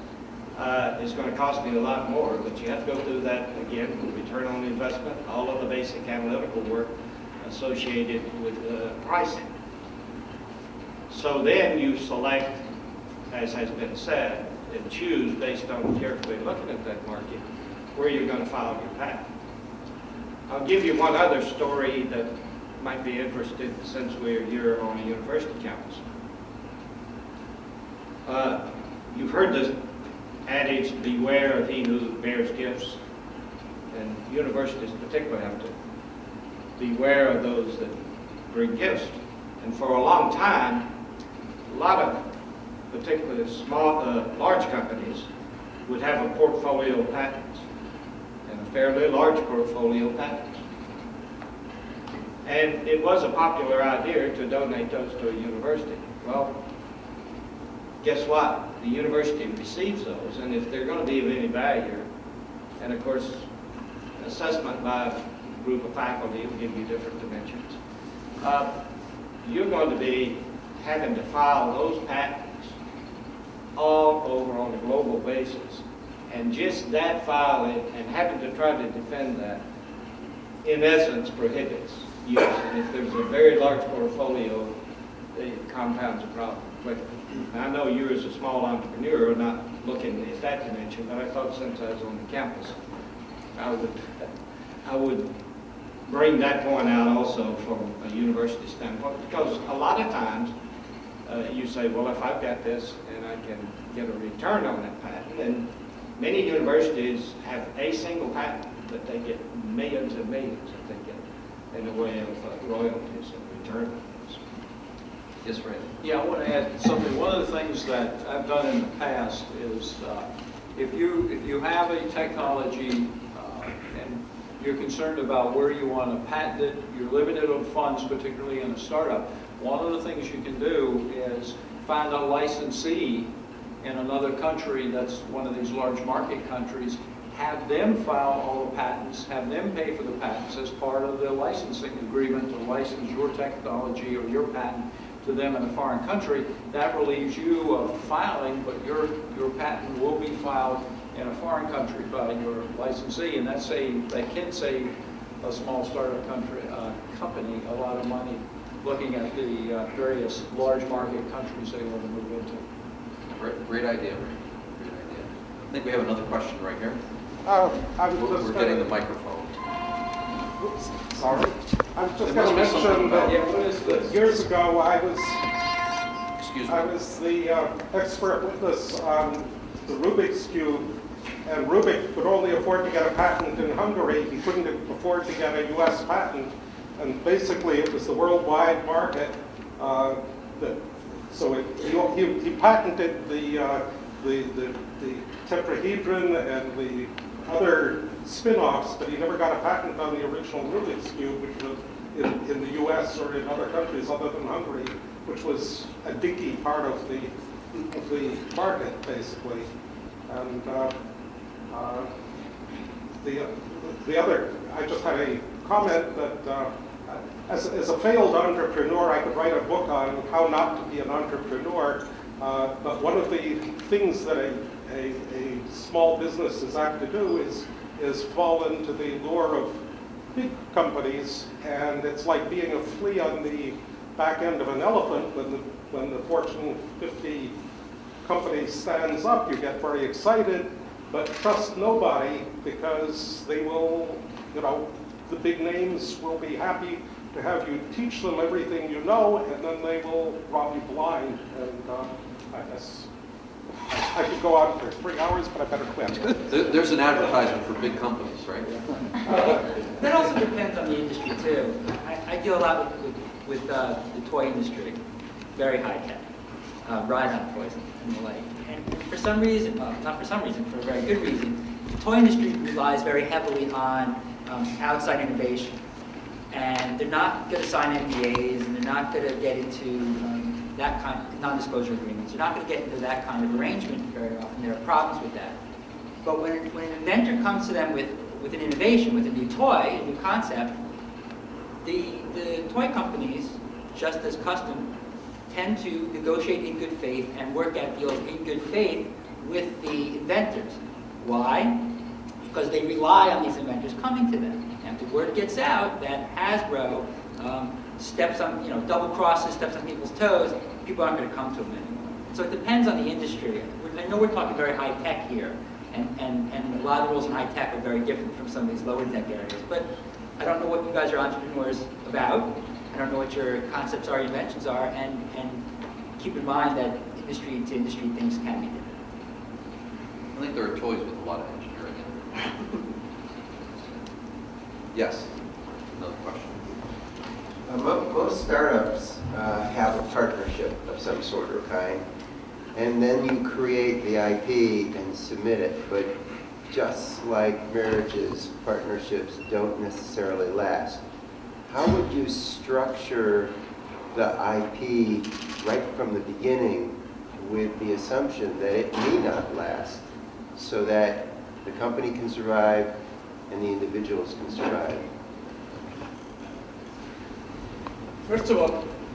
S5: Is going to cost me a lot more, but you have to go through that again, return on investment, all of the basic analytical work associated with pricing. So then you select, as has been said, and choose based on carefully looking at that market, where you're going to file your patent. I'll give you one other story that might be interesting since we're here on a university campus. You've heard this adage, beware of he who bears gifts, and universities particularly have to beware of those that bring gifts. And for a long time, a lot of particularly large companies would have a portfolio of patents, and a fairly large portfolio of patents. And it was a popular idea to donate those to a university. Well, guess what? The university receives those, and if they're going to be of any value, and of course, assessment by a group of faculty will give you different dimensions, you're going to be having to file those patents all over on a global basis. And just that filing and having to try to defend that, in essence, prohibits use. And if there's a very large portfolio, it compounds the problem quickly. I know you as a small entrepreneur are not looking at that dimension, but I thought since I was on the campus, I would bring that point out also from a university standpoint, because a lot of times you say, well, if I've got this and I can get a return on that patent, and many universities have a single patent, but they get millions and millions that they get in the way of royalties and return on those.
S2: Yes, Randy?
S6: Yeah, I want to add something. One of the things that I've done in the past is if you have a technology and you're concerned about where you want to patent it, you're limited on funds, particularly in a startup, one of the things you can do is find a licensee in another country that's one of these large market countries, have them file all the patents, have them pay for the patents as part of the licensing agreement to license your technology or your patent to them in a foreign country. That relieves you of filing, but your patent will be filed in a foreign country by your licensee, and that can save a small startup company a lot of money looking at the various large market countries they want to move into.
S2: Great idea, Randy. Great idea. I think we have another question right here. We're getting the microphone.
S4: Sorry. I was just going to mention that years ago I was the expert witness on the Rubik's Cube, and Rubik could only afford to get a patent in Hungary. He couldn't afford to get a U.S. patent, and basically it was the worldwide market. He patented the tetrahedron and the other spin-offs, but he never got a patent on the original Rubik's Cube, which was in the U.S. or in other countries other than Hungary, which was a dinky part of the market, basically. And the other, I just had a comment that as a failed entrepreneur, I could write a book on how not to be an entrepreneur. But one of the things that a small business is apt to do is fall into the lure of big companies, and it's like being a flea on the back end of an elephant. When the Fortune 50 company stands up, you get very excited, but trust nobody, because they will, the big names will be happy to have you teach them everything you know, and then they will rob you blind. And I guess I could go on for 3 hours, but I better quit.
S2: There's an advertisement for big companies, right?
S7: That also depends on the industry too. I deal a lot with the toy industry, very high tech, ride-on toys and the like. And for some reason, well, not for some reason, for a very good reason, the toy industry relies very heavily on outside innovation. And they're not going to sign NDAs, and they're not going to get into that kind of non-disclosure agreements. They're not going to get into that kind of arrangement very often. There are problems with that. But when an inventor comes to them with an innovation, with a new toy, a new concept, the toy companies, just as custom, tend to negotiate in good faith and work out deals in good faith with the inventors. Why? Because they rely on these inventors coming to them. And the word gets out that Hasbro steps on, double crosses, steps on people's toes, people aren't going to come to them anymore. So it depends on the industry. I know we're talking very high tech here, and a lot of the rules in high tech are very different from some of these lower tech areas. But I don't know what you guys are entrepreneurs about. I don't know what your concepts are, inventions are, and keep in mind that industry to industry things can be different.
S2: I think there are toys with a lot of engineering in them. Yes, another question.
S10: Most startups have a partnership of some sort or kind, and then you create the IP and submit it. But just like marriages, partnerships don't necessarily last. How would you structure the IP right from the beginning with the assumption that it may not last, so that the company can survive and the individuals can survive?
S8: First of all,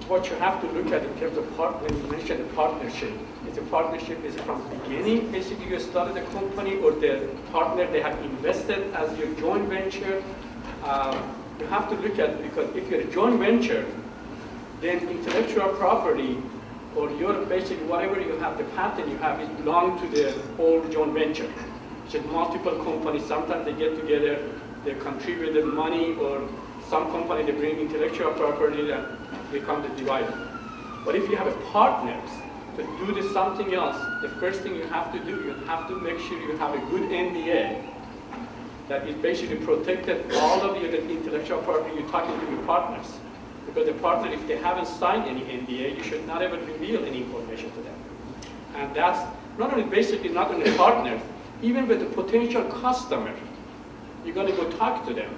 S8: what you have to look at in terms of when you mention a partnership, is a partnership is from the beginning, basically you started a company, or the partner, they have invested as your joint venture. You have to look at, because if you're a joint venture, then intellectual property, or your basically whatever you have, the patent you have, is belong to the whole joint venture. So multiple companies, sometimes they get together, they contributed money, or some company they bring intellectual property that become the divider. But if you have a partners to do this something else, the first thing you have to do, you have to make sure you have a good NDA that is basically protected all of your intellectual property you're talking to your partners. Because the partner, if they haven't signed any NDA, you should not ever reveal any information to them. And that's not only basically not only partners, even with the potential customer, you're going to go talk to them.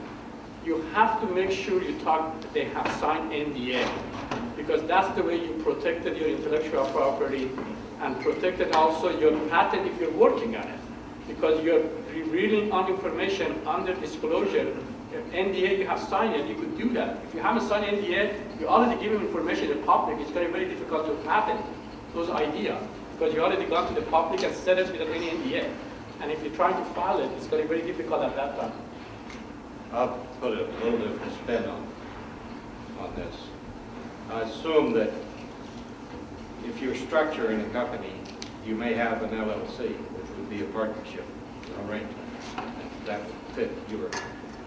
S8: You have to make sure you talk, they have signed NDA, because that's the way you protected your intellectual property and protected also your patent if you're working on it. Because you're revealing on information under disclosure. NDA you have signed it, you could do that. If you haven't signed NDA, you already given information to the public, it's going to be very difficult to patent those ideas, because you already gone to the public and said it without any NDA. And if you're trying to file it, it's going to be very difficult at that time.
S5: I'll put a little different spin on this. I assume that if you're structuring a company, you may have an LLC, which would be a partnership arrangement. That would fit your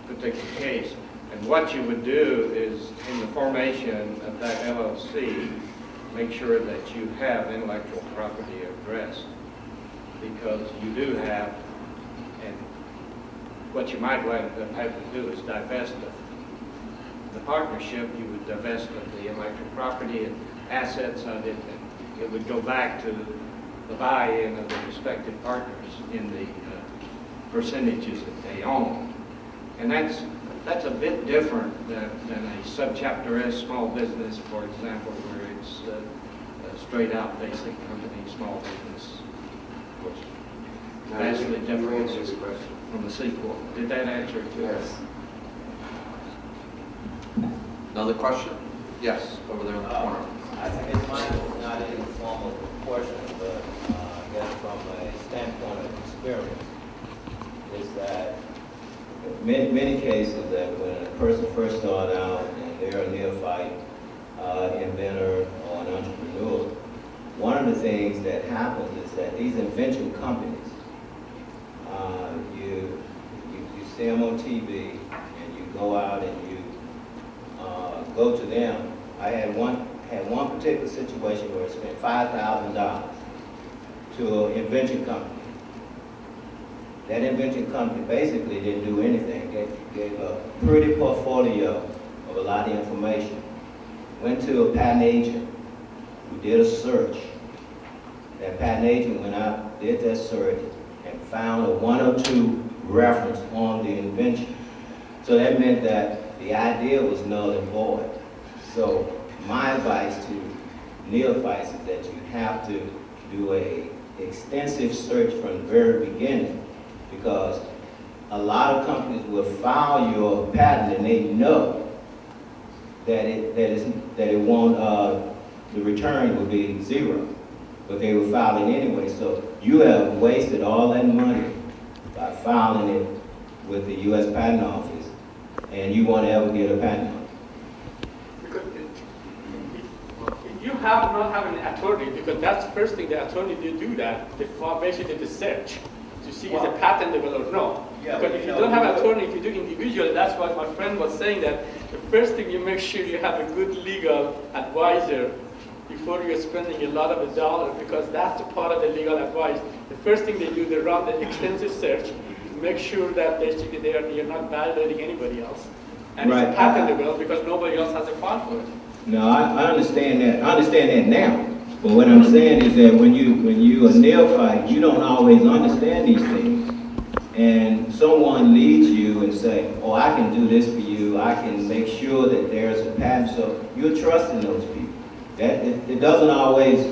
S5: particular case. And what you would do is, in the formation of that LLC, make sure that you have intellectual property addressed, because you do have, and what you might have to do is divest of the partnership. You would divest of the intellectual property and assets of it, and it would go back to the buy-in of the respective partners in the percentages that they own. And that's a bit different than a subchapter S small business, for example, where it's a straight out basic company, small business, which vastly different from the sequel. Did that answer it?
S10: Yes.
S2: Another question? Yes, over there in the corner.
S11: I guess mine is not an informal question, but I guess from a standpoint many cases that when a person first starts out and they're a neophyte, inventor, or an entrepreneur, one of the things that happens is that these invention companies, you see them on TV and you go out and you go to them. I had one particular situation where I spent $5,000 to an invention company. That invention company basically didn't do anything. They gave a pretty portfolio of a lot of information. Went to a patent agent who did a search. That patent agent went out, did that search, and found a 102 reference on the invention. So that meant that the idea was null and void. So my advice to neophytes is that you have to do an extensive search from the very beginning, because a lot of companies will file your patent and they know that it won't, the return will be zero, but they will file it anyway. So you have wasted all that money by filing it with the U.S. Patent Office, and you won't ever get a patent on it.
S8: Because if you have not have an attorney, because that's the first thing the attorney did do that, they basically the search to see is it patentable or no.
S11: Yeah,
S8: because if you don't have an attorney, if you do individual, that's what my friend was saying, that the first thing you make sure you have a good legal advisor before you're spending a lot of the dollars, because that's the part of the legal advice. The first thing they do, they run the extensive search to make sure that basically you're not violating anybody else. And
S11: Right.
S8: it's patentable because nobody else has a file for it.
S11: No, I understand that. I understand that now. But what I'm saying is that when you a neophyte, you don't always understand these things. And someone leads you and say, oh, I can do this for you. I can make sure that there's a patent. So you're trusting those people. That it doesn't always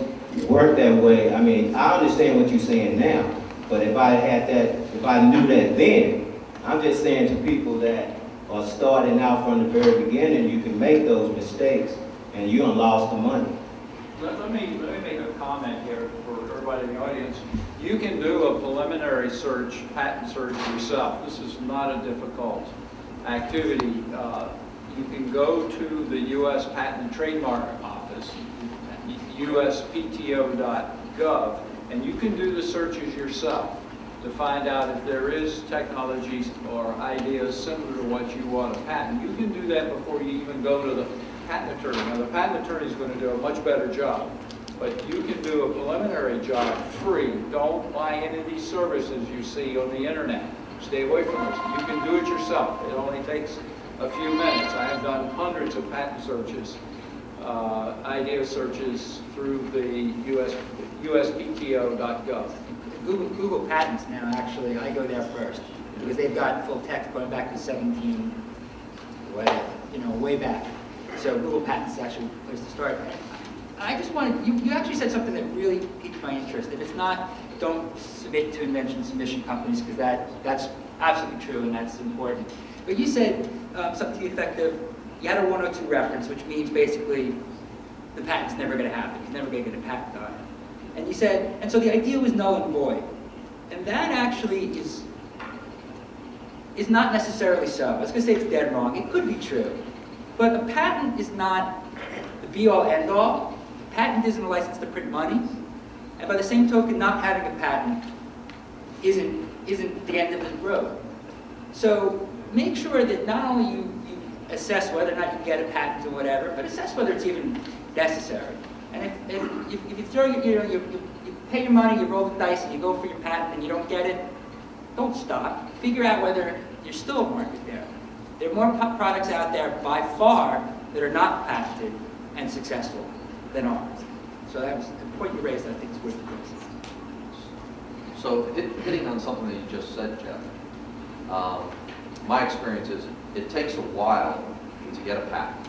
S11: work that way. I mean, I understand what you're saying now. But if I knew that then, I'm just saying to people that are starting out from the very beginning, you can make those mistakes and you done lost the money.
S6: Let me make a comment here for everybody in the audience. You can do a preliminary search, patent search yourself. This is not a difficult activity. You can go to the U.S. Patent and Trademark Office, uspto.gov, and you can do the searches yourself to find out if there is technologies or ideas similar to what you want to patent. You can do that before you even go to the patent attorney. Now, the patent attorney is going to do a much better job, but you can do a preliminary job free. Don't buy any of these services you see on the internet. Stay away from this. You can do it yourself. It only takes a few minutes. I have done hundreds of patent searches, idea searches through the uspto.gov.
S7: Google Patents now, actually, I go there first, because they've got full text going back to 17, whatever, way back. So Google Patents is actually a place to start. I just wanted, you actually said something that really piqued my interest, and it's not, don't submit to invention submission companies, because that's absolutely true and that's important. But you said something to the effect of, you had a 102 reference, which means basically the patent's never going to happen. You're never going to get a patent on it. And you said, and so the idea was null and void. And that actually is not necessarily so. I was going to say it's dead wrong. It could be true. But a patent is not the be-all, end-all. A patent isn't a license to print money. And by the same token, not having a patent isn't the end of the road. So make sure that not only you assess whether or not you get a patent or whatever, but assess whether it's even necessary. And if you throw you pay your money, you roll the dice, and you go for your patent and you don't get it, don't stop. Figure out whether there's still a market there. There are more products out there by far that are not patented and successful than ours. So that was the point you raised. I think is worth addressing.
S2: So hitting on something that you just said, Jeff, my experience is it takes a while to get a patent.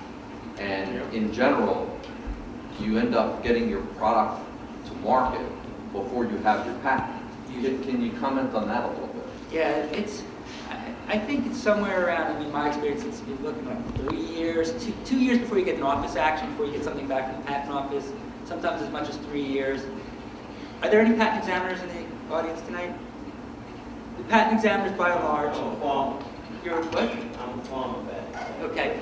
S2: And in general, you end up getting your product to market before you have your patent. Can you comment on that a little bit?
S7: Yeah, I think it's somewhere around, my experience, it's been looking like 3 years, 2 years before you get an office action, before you get something back from the patent office, sometimes as much as 3 years. Are there any patent examiners in the audience tonight? The patent examiners, by and large. You're what?
S11: I'm a former vet.
S7: Okay.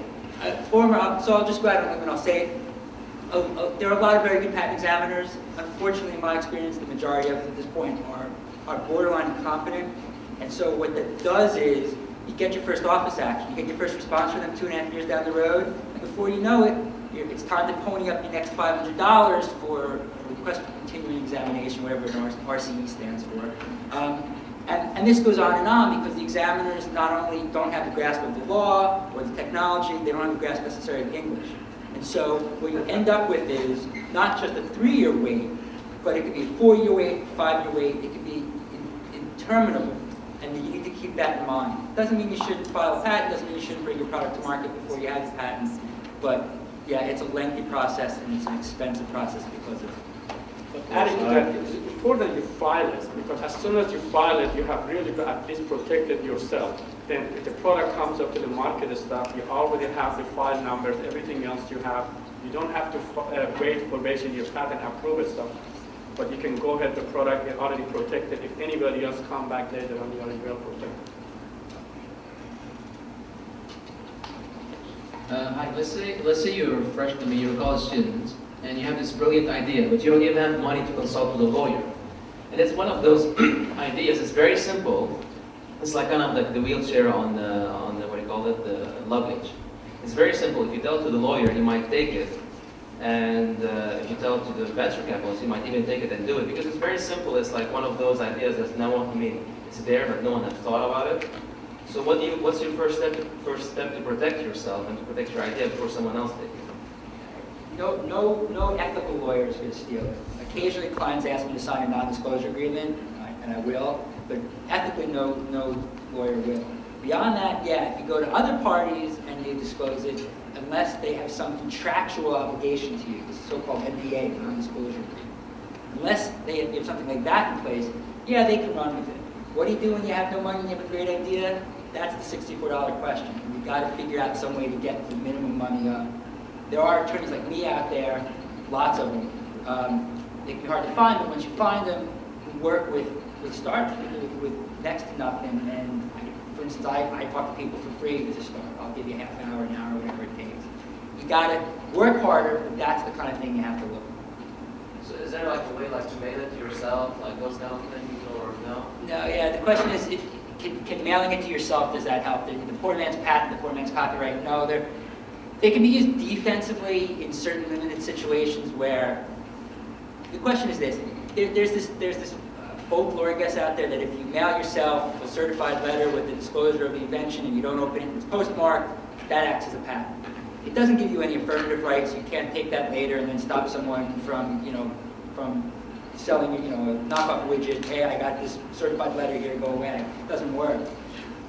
S7: So I'll just go out on a limb and I'll say it. There are a lot of very good patent examiners. Unfortunately, in my experience, the majority of them at this point are borderline incompetent. And so what that does is you get your first office action. You get your first response from them 2.5 years down the road. And before you know it, it's time to pony up your next $500 for a request for continuing examination, whatever an RCE stands for. And this goes on because the examiners not only don't have the grasp of the law or the technology, they don't have the grasp necessary of English. And so what you end up with is not just a 3-year wait, but it could be a 4-year wait, 5-year wait, it could be interminable. And you need to keep that in mind. Doesn't mean you shouldn't file a patent, doesn't mean you shouldn't bring your product to market before you have the patent. But yeah, it's a lengthy process and it's an expensive process because of
S8: Adding to that, it's important you file it, because as soon as you file it, you have really at least protected yourself. Then if the product comes up to the market and stuff, you already have the file numbers, everything else you have. You don't have to wait for basically your patent approved stuff, but you can go ahead, the product is already protected. If anybody else come back later on, you are well protected.
S12: Hi, let's say you're fresh, you're a college student, and you have this brilliant idea, but you don't even have money to consult with a lawyer. And it's one of those ideas. It's very simple. It's like kind of like the wheelchair on the what do you call it, the luggage. It's very simple. If you tell it to the lawyer, he might take it, and if you tell it to the venture capitalist, he might even take it and do it, because it's very simple. It's like one of those ideas that no one. I mean, it's there, but no one has thought about it. So what's your first step to protect yourself and to protect your idea before someone else takes it?
S7: No ethical lawyer is going to steal it. Occasionally clients ask me to sign a non-disclosure agreement, and I will, but ethically no lawyer will. Beyond that, yeah, if you go to other parties and you disclose it, unless they have some contractual obligation to you, this so-called NDA, non-disclosure agreement, unless they have something like that in place, yeah, they can run with it. What do you do when you have no money and you have a great idea? That's the $64 question. You've got to figure out some way to get the minimum money up. There are attorneys like me out there, lots of them. They can be hard to find, but once you find them, you work with startups with next to nothing. And for instance, I talk to people for free to start. I'll give you half an hour, whatever it takes. You got to work harder, but that's the kind of thing you have to look for.
S12: So is there like a way like to mail it to yourself, like those kind of things, or no?
S7: No, yeah, the question is, can mailing it to yourself, does that help? The poor man's patent, the poor man's copyright, no, they can be used defensively in certain limited situations where, the question is this, there's this folklore, I guess, out there that if you mail yourself a certified letter with the disclosure of the invention and you don't open it and it's postmarked, that acts as a patent. It doesn't give you any affirmative rights. You can't take that later and then stop someone from selling, a knockoff widget. Hey, I got this certified letter here, go away. It doesn't work.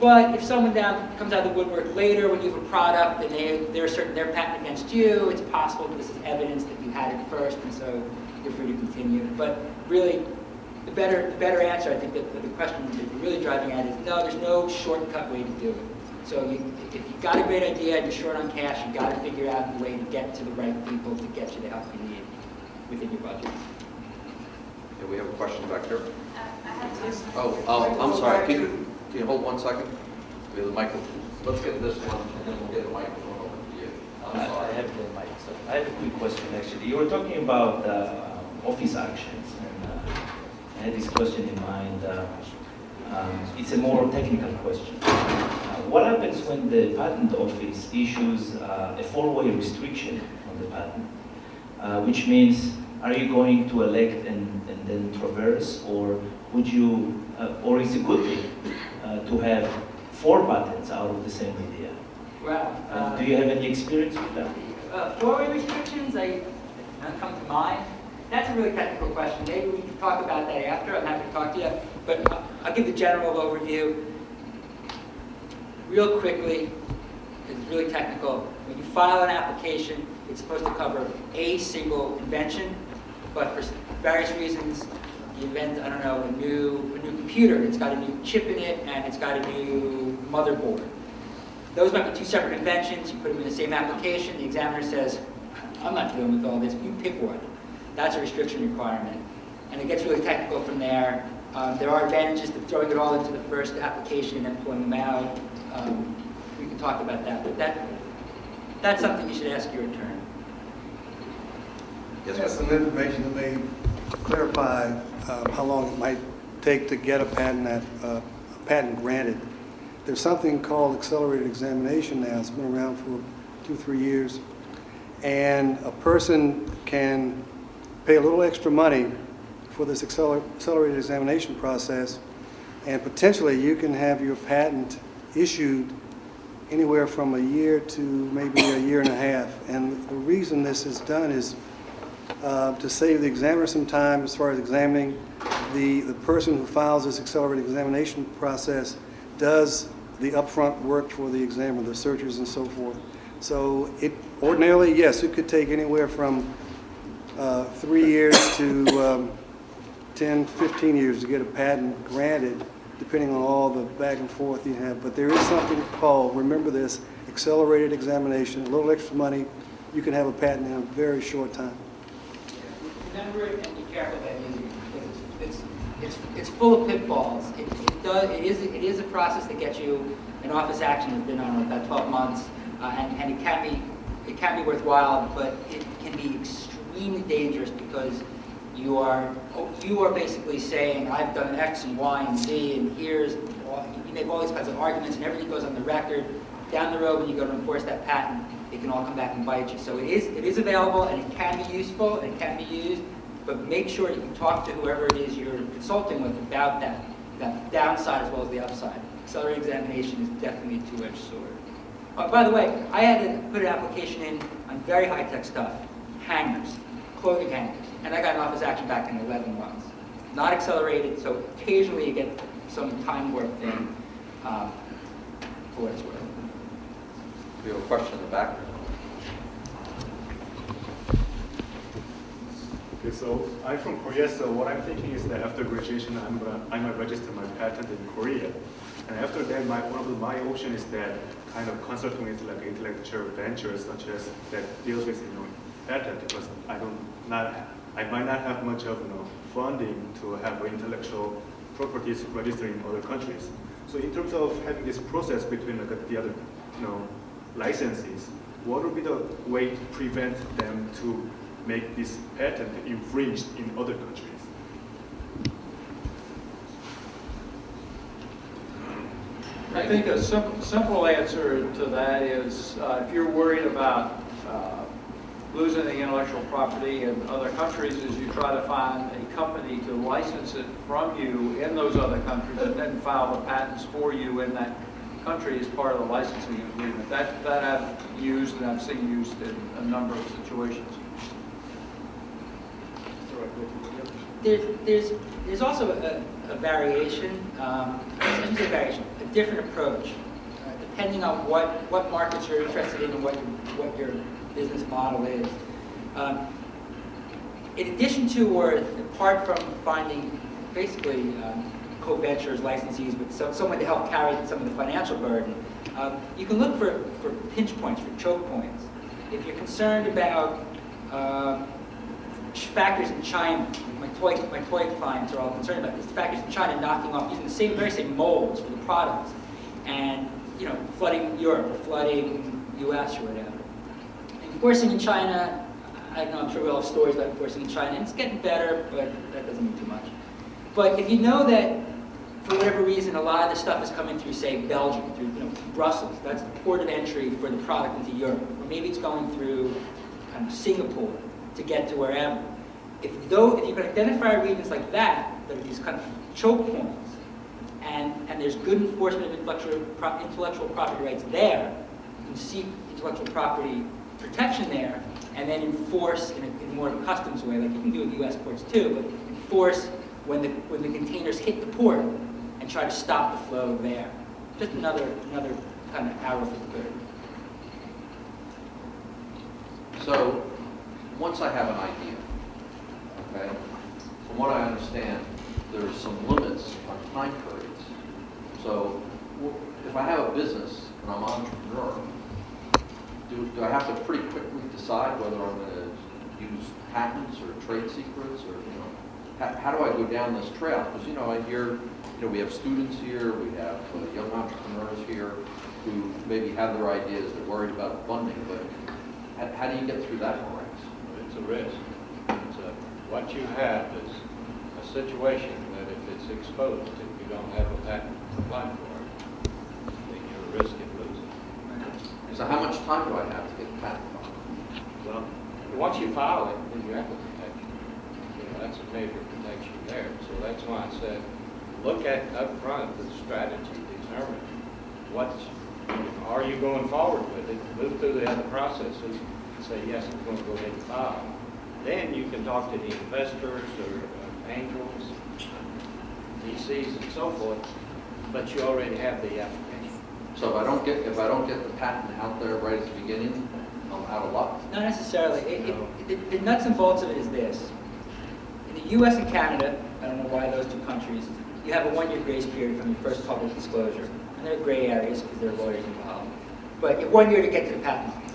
S7: But if someone comes out of the woodwork later when you have a product and they're asserting their patent against you, it's possible that this is evidence that you had it first, and so you're free to continue. But really, the better answer, I think, that the question that you're really driving at is no, there's no shortcut way to do it. So if you've got a great idea and you're short on cash, you've got to figure out a way to get to the right people to get you the help you need within your budget.
S2: Okay, we have a question back there.
S13: I have two.
S2: Oh, I'm sorry. Can you hold 1 second? We have the microphone. Let's get this one, and then we'll get the microphone over to you. I'm sorry.
S14: I have the mic. So I have a quick question, actually. You were talking about office actions, and I had this question in mind. It's a more technical question. What happens when the patent office issues a 4-way restriction on the patent? Which means, are you going to elect and then traverse, or would you, or is it good thing to have 4 patents out of the same idea?
S7: Wow.
S14: Do you have any experience with that?
S7: 4-way restrictions, none come to mind. That's a really technical question. Maybe we can talk about that after. I'm happy to talk to you. But I'll give the general overview. Real quickly, it's really technical. When you file an application, it's supposed to cover a single invention, but for various reasons, you invent, I don't know, a new computer. It's got a new chip in it, and it's got a new motherboard. Those might be 2 separate inventions. You put them in the same application. The examiner says, I'm not dealing with all this. You pick one. That's a restriction requirement. And it gets really technical from there. There are advantages to throwing it all into the first application and then pulling them out. we can talk about that. But that's something you should ask your attorney.
S2: Yes,
S13: Some information that may clarify how long it might take to get a patent granted. There's something called accelerated examination now. It's been around for 2-3 years. And a person can pay a little extra money for this accelerated examination process, and potentially you can have your patent issued anywhere from a year to maybe a year and a half. And the reason this is done is to save the examiner some time as far as examining. The person who files this accelerated examination process does the upfront work for the examiner, the searchers and so forth. So it ordinarily, yes, it could take anywhere from 3 years to 10, 15 years to get a patent granted, depending on all the back and forth you have. But there is something called, remember this, accelerated examination, a little extra money, you can have a patent in a very short time.
S7: Remember it and be careful about using it. It's full of pitfalls. It is a process that gets you an office action that's been on about 12 months, and it can be worthwhile, but it can be extremely dangerous because you are basically saying, I've done X and Y and Z, and you make all these kinds of arguments, and everything goes on the record. Down the road, when you go to enforce that patent, it can all come back and bite you. So it is available, and it can be useful, and it can be used, but make sure you can talk to whoever it is you're consulting with about that downside as well as the upside. Accelerated examination is definitely a two-edged sword. By the way, I had to put an application in on very high-tech stuff, hangers, clothing hangers, and I got an office action back in 11 months. Not accelerated, so occasionally you get some time work thing for what it's worth.
S2: We have a question in the back.
S15: Okay, so I'm from Korea, so what I'm thinking is that after graduation, I might register my patent in Korea. And after that, one of my options is that kind of consulting with like intellectual ventures such as that deals with patent, because I might not have much of funding to have intellectual properties registered in other countries. So in terms of having this process between the other licenses, what would be the way to prevent them to make this patent infringed in other countries?
S6: I think a simple answer to that is if you're worried about losing the intellectual property in other countries, is you try to find a company to license it from you in those other countries and then file the patents for you in that country as part of the licensing agreement. That I've used and I've seen used in a number of situations.
S7: There's also a variation, I shouldn't say variation, a different approach, depending on what markets you're interested in and what your business model is. In addition to or apart from finding basically co-ventures, licensees, but someone to help carry some of the financial burden, you can look for pinch points, for choke points. If you're concerned about factories in China, my toy clients are all concerned about these factories in China knocking off, using the very same molds for the products, and flooding Europe or flooding US or whatever. Enforcing in China, I don't know, I'm sure we all have stories about enforcing in China, and it's getting better, but that doesn't mean too much. But if you know that, for whatever reason, a lot of the stuff is coming through, say, Belgium, through Brussels, that's the port of entry for the product into Europe, or maybe it's going through Singapore to get to wherever. If you can identify regions like that are these kind of choke points, and there's good enforcement of intellectual property rights there, you can seek intellectual property protection there, and then enforce in more of a customs way, like you can do with U.S. ports too, but enforce when the containers hit the port and try to stop the flow there. Just another kind of arrow for the bird.
S2: So, once I have an idea, okay, from what I understand, there's some limits on time periods. So, if I have a business and I'm an entrepreneur, do I have to pretty quickly decide whether I'm going to use patents or trade secrets or how do I go down this trail? Because, you know, I hear, we have students here, we have young entrepreneurs here who maybe have their ideas, they're worried about funding, but how do you get through that morass?
S5: It's a risk. What you have is a situation that if it's exposed, if you don't have a patent to apply for, then you're a risk of losing.
S2: So how much time do I have to get the patent filed?
S5: Well, once you file it, then you have the protection. That's a major protection there. So that's why I said, look at up front the strategy, determine are you going forward with it, move through the other processes, say, yes, I'm going to go ahead and file. Then you can talk to the investors or angels, VCs and so forth, but you already have the application.
S2: So if I don't get the patent out there right at the beginning, I'm out of luck?
S7: Not necessarily. The nuts and bolts of it is this. In the US and Canada, I don't know why those two countries, you have a 1-year grace period from your first public disclosure. And there are gray areas because there are lawyers involved. But you have 1 year to get to the patent office.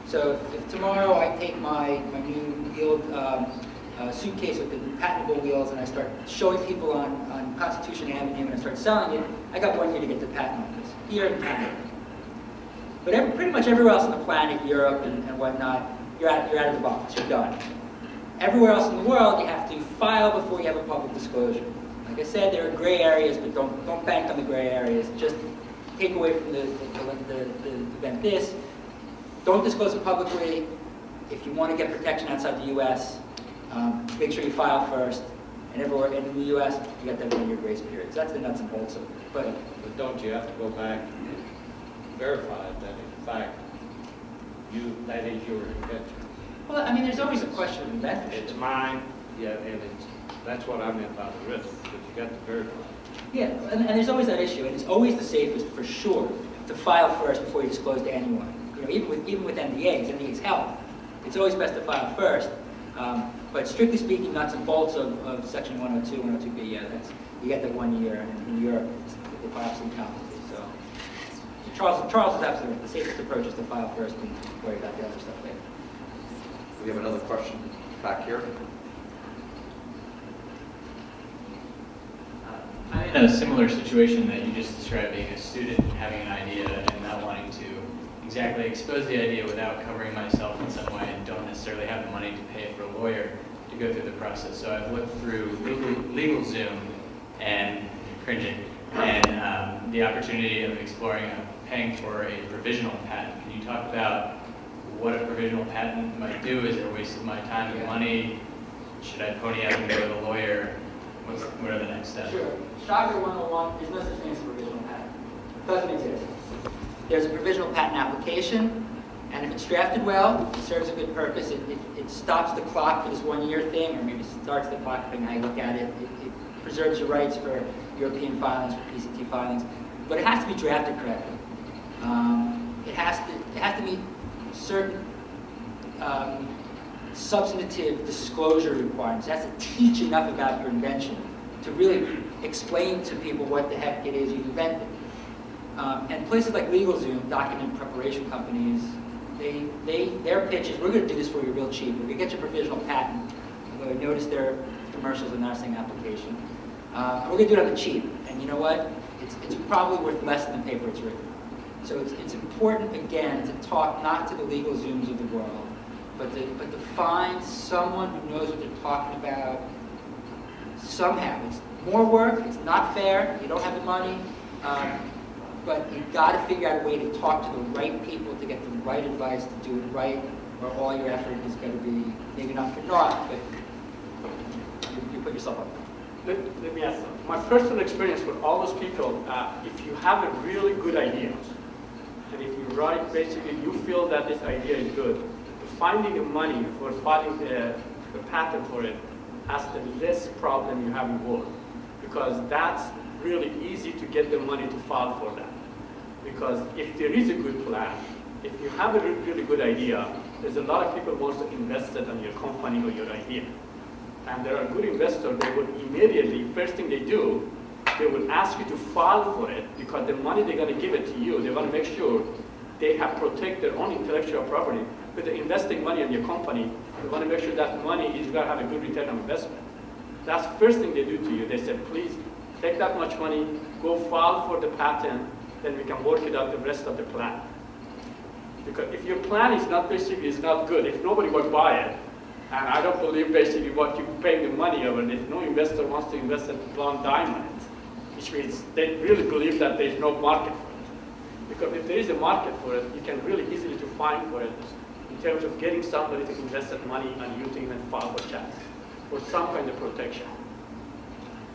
S7: So if tomorrow I take my new wheeled suitcase with the patentable wheels and I start showing people on Constitution Avenue and I start selling it, I got 1 year to get to the patent office, here in Canada. But pretty much everywhere else on the planet, Europe and whatnot, you're out of the box, you're done. Everywhere else in the world, you have to file before you have a public disclosure. Like I said, there are gray areas, but don't bank on the gray areas. Just take away from the event this. Don't disclose it publicly. If you want to get protection outside the U.S., make sure you file first. And everywhere in the U.S., you got that 1 year grace period. So that's the nuts and bolts of it.
S5: But don't you have to go back and verify that in fact that is your invention?
S7: Well, I mean, there's always a question of inventorship.
S5: It's mine, yeah, and that's what I meant by the risk, because you got to verify.
S7: Yeah, and there's always that issue, and it's always the safest, for sure, to file first before you disclose to anyone. Even with NDAs help. It's always best to file first. But strictly speaking, nuts and bolts of Section 102, 102B, yeah, you get that 1 year, and in Europe, it's absolutely complicated. So Charles is absolutely right. The safest approach is to file first and worry about the other stuff later.
S2: We have another question back here.
S16: I'm in a similar situation that you just described, being a student, having an idea, and not wanting to exactly expose the idea without covering myself in some way, and don't necessarily have the money to pay for a lawyer to go through the process. So I've looked through LegalZoom and cringing, and the opportunity of exploring paying for a provisional patent. Can you talk about what a provisional patent might do? Is it a waste of my time and money? Should I pony up and go to the lawyer? What are the next steps?
S7: Sure. Shocker 101, there's no such thing as a provisional patent. It doesn't exist. There's a provisional patent application, and if it's drafted well, it serves a good purpose. It stops the clock for this 1 year thing, or maybe starts the clock depending on how you look at it. It preserves your rights for European filings, for PCT filings, but it has to be drafted correctly. It has to meet certain substantive disclosure requirements. It has to teach enough about your invention to really explain to people what the heck it is you've invented. And places like LegalZoom, document preparation companies, their pitch is, we're going to do this for you real cheap. We're going to get your provisional patent. Although I noticed their commercials are not saying application. We're going to do it on the cheap. And you know what? It's probably worth less than the paper it's written. So it's important, again, to talk not to the LegalZooms of the world, but to find someone who knows what they're talking about somehow. It's more work, it's not fair, you don't have the money, but you've got to figure out a way to talk to the right people to get the right advice to do it right, or all your effort is going to be maybe not for naught, but you put yourself up.
S8: Let me ask you. My personal experience with all those people, if you have a really good idea, and if you write, basically you feel that this idea is good, finding the money for filing the patent for it has the less problem you have involved, because that's really easy to get the money to file for that. Because if there is a good plan, if you have a really good idea, there's a lot of people who want to invest it on your company or your idea. And there are good investors, they would immediately, first thing they do, they will ask you to file for it, because the money they're going to give it to you, they want to make sure they have protect their own intellectual property. With the investing money in your company, they want to make sure that money is going to have a good return on investment. That's the first thing they do to you. They say, please take that much money, go file for the patent, then we can work it out the rest of the plan. Because if your plan is not basically is not good, if nobody will buy it, and I don't believe basically what you're paying the money over, if no investor wants to invest one dime on it, which means they really believe that there's no market for it. Because if there is a market for it, you can really easily to find for it in terms of getting somebody to invest that money and you to even file for checks for some kind of protection.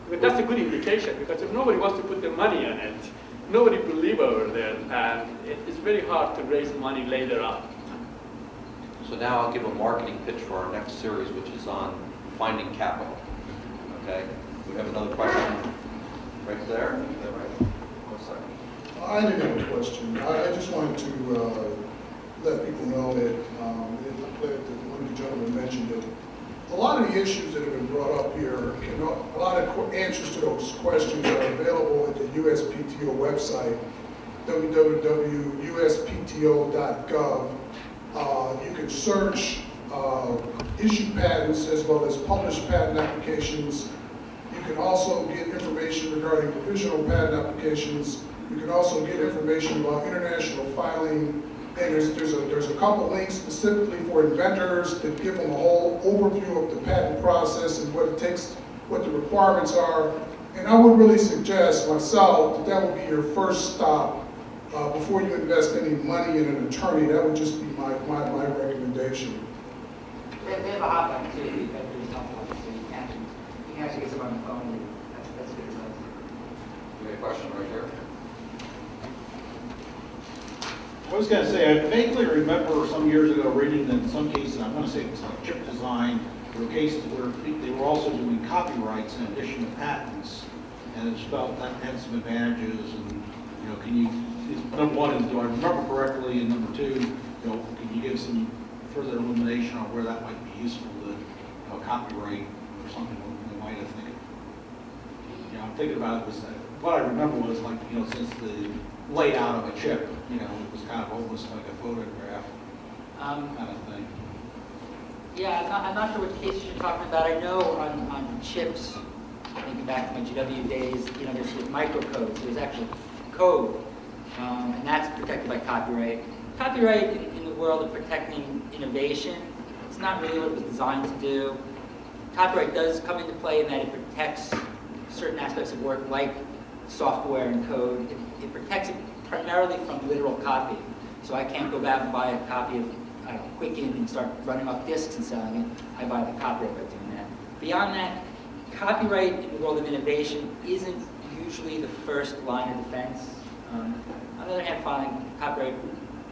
S8: But that's a good indication, because if nobody wants to put the money on it, nobody believes over there, and it's very hard to raise money later on.
S2: So now I'll give a marketing pitch for our next series, which is on finding capital. Okay? We have another question right there. Is that right? 1 second.
S17: I didn't have a question. I just wanted to let people know that, one of the gentlemen mentioned that a lot of the issues that have been brought up here, a lot of answers to those questions are available at the USPTO website, www.uspto.gov. You can search issued patents as well as published patent applications. You can also get information regarding provisional patent applications. You can also get information about international filing. And there's a couple links specifically for inventors that give them a whole overview of the patent process and what it takes, what the requirements are. And I would really suggest myself that would be your first stop before you invest any money in an attorney. That would just be my recommendation.
S7: They have a hotline too, inventors hotline, so you can actually get someone on the phone. That's good advice.
S2: We have a question right here.
S3: I was going to say, I vaguely remember some years ago reading that in some cases, I'm going to say it was like chip design, there were cases where they were also doing copyrights in addition to patents, and it's felt that had some advantages. And can you? Number one is, do I remember correctly? And number two, can you give some further illumination on where that might be useful to copyright or something they might have think. I'm thinking about it was what I remember was like since the layout of a chip, it was kind of almost like a photograph kind of thing.
S7: Yeah, I'm not sure what cases you're talking about. I know on chips, thinking back to my GW days, there's microcodes. There's actually code, and that's protected by copyright. Copyright in the world of protecting innovation, it's not really what it was designed to do. Copyright does come into play in that it protects certain aspects of work like software and code. It protects it primarily from literal copy. So I can't go back and buy a copy of Quicken and start running off disks and selling it. I buy the copyright by doing that. Beyond that, copyright in the world of innovation isn't usually the first line of defense. On the other hand, filing copyright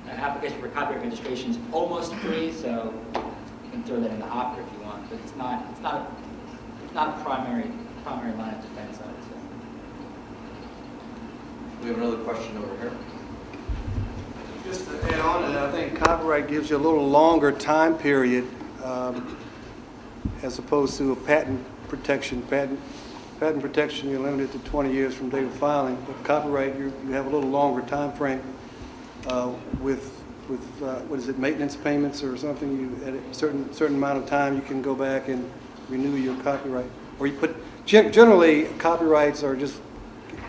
S7: application for copyright registration is almost free, so you can throw that in the hopper if you want. But it's not a primary line of defense, I would say.
S2: We have another question over here.
S13: Just to add on to that, I think copyright gives you a little longer time period as opposed to a patent protection. Patent protection, you're limited to 20 years from date of filing, but copyright, you have a little longer time frame with what is it, maintenance payments or something. You at a certain amount of time you can go back and renew your copyright. Or you put generally copyrights are just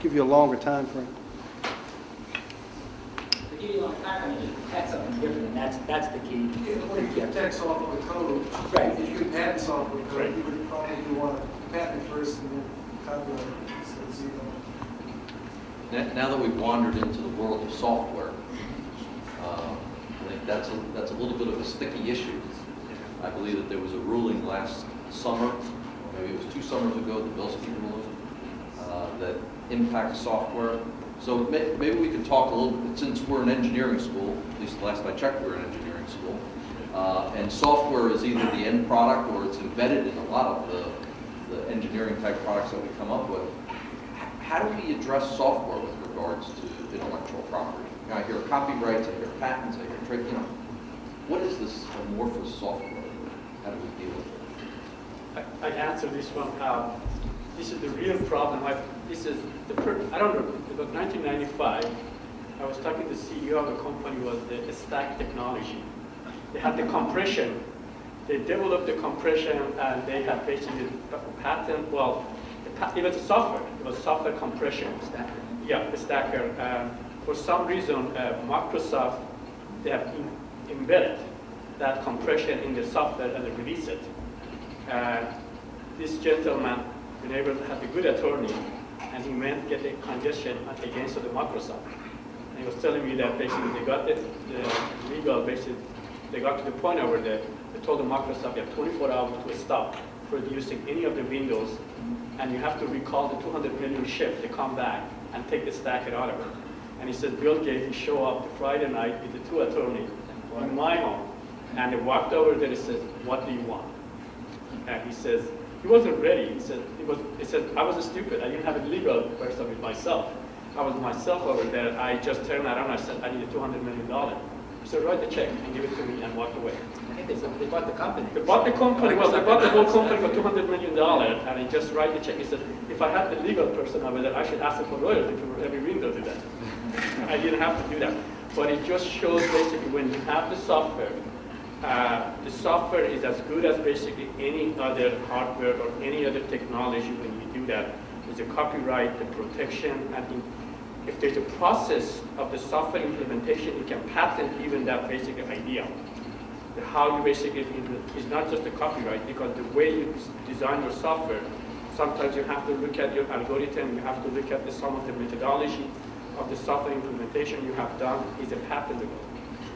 S13: give you a longer time frame.
S7: They give you a long time frame, you protect something different, and that's the key.
S17: If you protect software code,
S7: right?
S17: If you could patent software code, you would probably want to patent it first and then copyright it.
S2: Now that we've wandered into the world of software, I think that's a little bit of a sticky issue. I believe that there was a ruling last summer, or maybe it was 2 summers ago, the Bilski ruling, that impacts software. So maybe we could talk a little bit, since we're an engineering school, at least the last I checked we're an engineering school, and software is either the end product or it's embedded in a lot of the engineering type products that we come up with. How do we address software with regards to intellectual property? I hear copyrights, I hear patents, I hear trade, what is this amorphous software? How do we deal with it?
S8: I answer this one. This is the real problem. I don't know, about 1995, I was talking to the CEO of a company was the Stack Technology. They had the compression They developed the compression, and they have basically a patent. Well, it was a software. It was software compression.
S7: Stacker.
S8: Yeah, the stacker. For some reason, Microsoft, they have embedded that compression in the software and they release it. This gentleman been able to have a good attorney, and he went to get a congestion against the Microsoft. And he was telling me that basically they got the legal, basically, they got to the point over there, they told the Microsoft you have 24 hours to stop producing any of the Windows, and you have to recall the 200 million ship to come back and take the stacker out of it. And he said Bill Gates, he showed up Friday night with the two attorneys in my home, and they walked over there and said, what do you want? And he says, he wasn't ready. He said, I was stupid. I didn't have a legal person with myself. I was myself over there. I just turned around and I said, I need $200 million. He said, write the check and give it to me and walk away.
S7: I think they bought the company.
S8: They bought the company. Well, they bought the whole company for $200 million, and he just write the check. He said, if I had the legal person over there, I should ask him for royalty for every window to that. I didn't have to do that. But it just shows basically when you have the software is as good as basically any other hardware or any other technology when you do that. There's a copyright, the protection, and if there's a process of the software implementation, you can patent even that basic idea. How you basically, is not just the copyright, because the way you design your software, sometimes you have to look at your algorithm, you have to look at some of the methodology of the software implementation you have done is a patentable.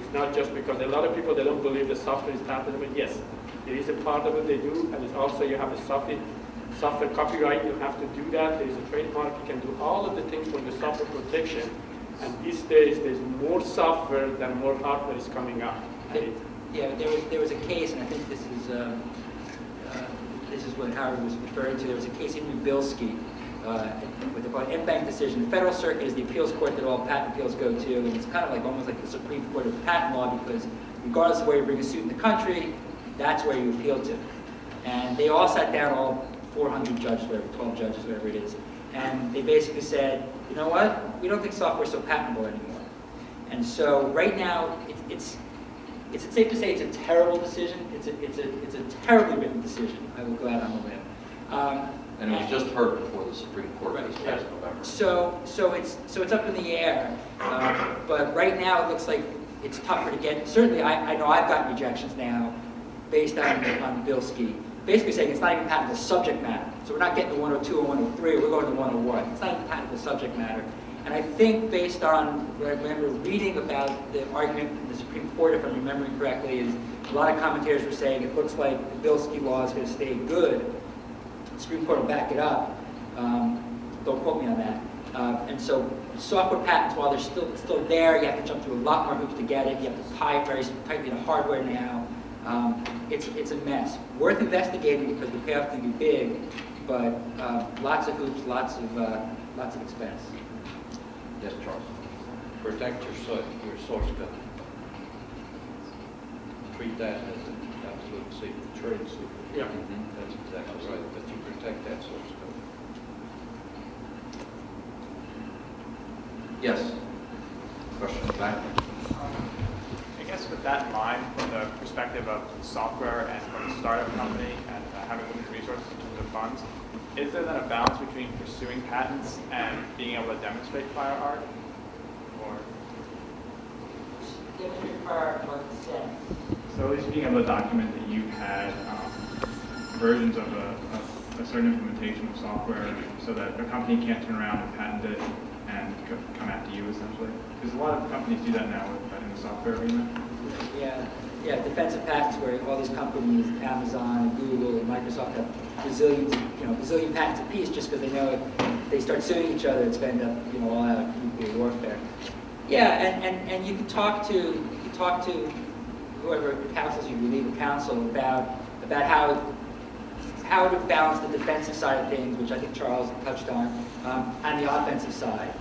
S8: It's not just because a lot of people, they don't believe the software is patentable. Yes, it is a part of what they do, and it's also you have a software copyright, you have to do that. There is a trademark, you can do all of the things for the software protection. And these days, there's more software than more hardware is coming up.
S7: Yeah, there was a case, and I think this is what Howard was referring to. There was a case in New Bilski with the en-banc decision. The Federal Circuit is the appeals court that all patent appeals go to, and it's kind of like almost like the Supreme Court of patent law, because regardless of where you bring a suit in the country, that's where you appeal to. And they all sat down, all 400 judges, whatever, 12 judges, whatever it is, and they basically said, you know what, we don't think software is so patentable anymore. And so right now, it's safe to say it's a terrible decision. It's a terribly written decision. I will go out on a limb.
S2: And it was just heard before the Supreme Court this past November.
S7: So it's up in the air. But right now it looks like it's tougher to get. Certainly, I know I've gotten rejections now based on Bilski, basically saying it's not even patentable subject matter. So we're not getting to 102 or 103. We're going to 101. It's not even patentable subject matter. And I think based on what I remember reading about the argument in the Supreme Court, if I'm remembering correctly, is a lot of commentators were saying it looks like the Bilski law is going to stay good. The Supreme Court will back it up. Don't quote me on that. And so software patents, while they're still there, you have to jump through a lot more hoops to get it. You have to tie it very tightly to hardware now. It's a mess. Worth investigating because the payoff can be big, but lots of hoops, lots of expense.
S2: Yes, Charles.
S6: Protect your source code. Treat that as an absolute secret, trade secret.
S8: Yeah.
S6: That's exactly right, but you protect that source code.
S2: Yes. Question back.
S18: I guess with that in mind, from the perspective of software and from a startup company and having limited resources in terms of funds, is there then a balance between pursuing patents and being able to demonstrate prior art? Or
S7: Demonstrate prior art in what sense?
S18: so at least being able to document that you've had versions of a certain implementation of software so that a company can't turn around and patent it and come after you essentially? Because a lot of companies do that now in the software arena.
S7: Yeah, defensive patents where all these companies, Amazon, Google, and Microsoft have bazillion patents apiece just because they know if they start suing each other, it's going to end up, all out nuclear warfare. Yeah, and you can talk to whoever counsels you, your legal counsel, about how to balance the defensive side of things, which I think Charles touched on, and the offensive side.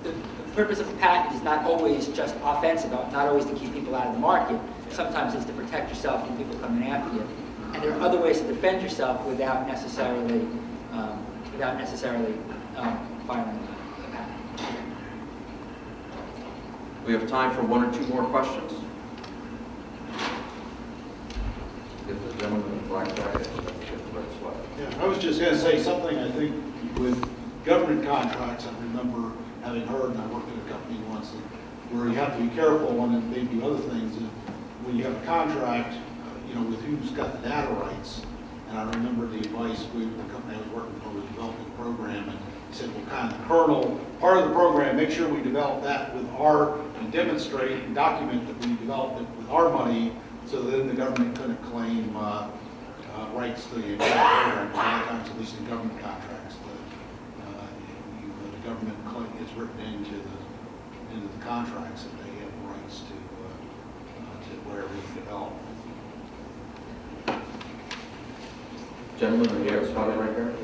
S7: The purpose of a patent is not always just offensive, not always to keep people out of the market. Sometimes it's to protect yourself from people coming after you. And there are other ways to defend yourself without necessarily filing a patent.
S2: We have time for one or two more questions. Get the gentleman in the black jacket and then get the red sweater.
S3: Yeah, I was just going to say something, I think, with government contracts, I remember having heard, and I worked at a company once, where you have to be careful on, and they do other things, and when you have a contract, with who's got the data rights. And I remember the advice the company I was working for was developing a program, and he said, well, kind of the kernel, part of the program, make sure we develop that with and demonstrate and document that we developed it with our money, so then the government couldn't claim rights to the entire program. A lot of times, at least in government contracts, the government is written into the contracts that they have rights to whatever we develop.
S2: Gentleman in the red sweater right here.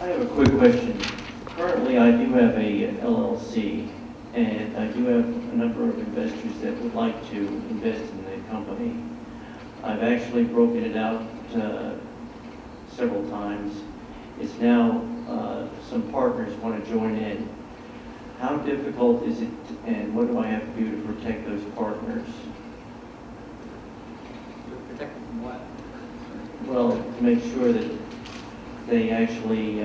S19: I have a quick question. Currently, I do have a LLC, and I do have a number of investors that would like to invest in the company. I've actually broken it out several times. It's now some partners want to join in. How difficult is it, and what do I have to do to protect those partners?
S7: Protect them from what?
S19: Well, to make sure that they actually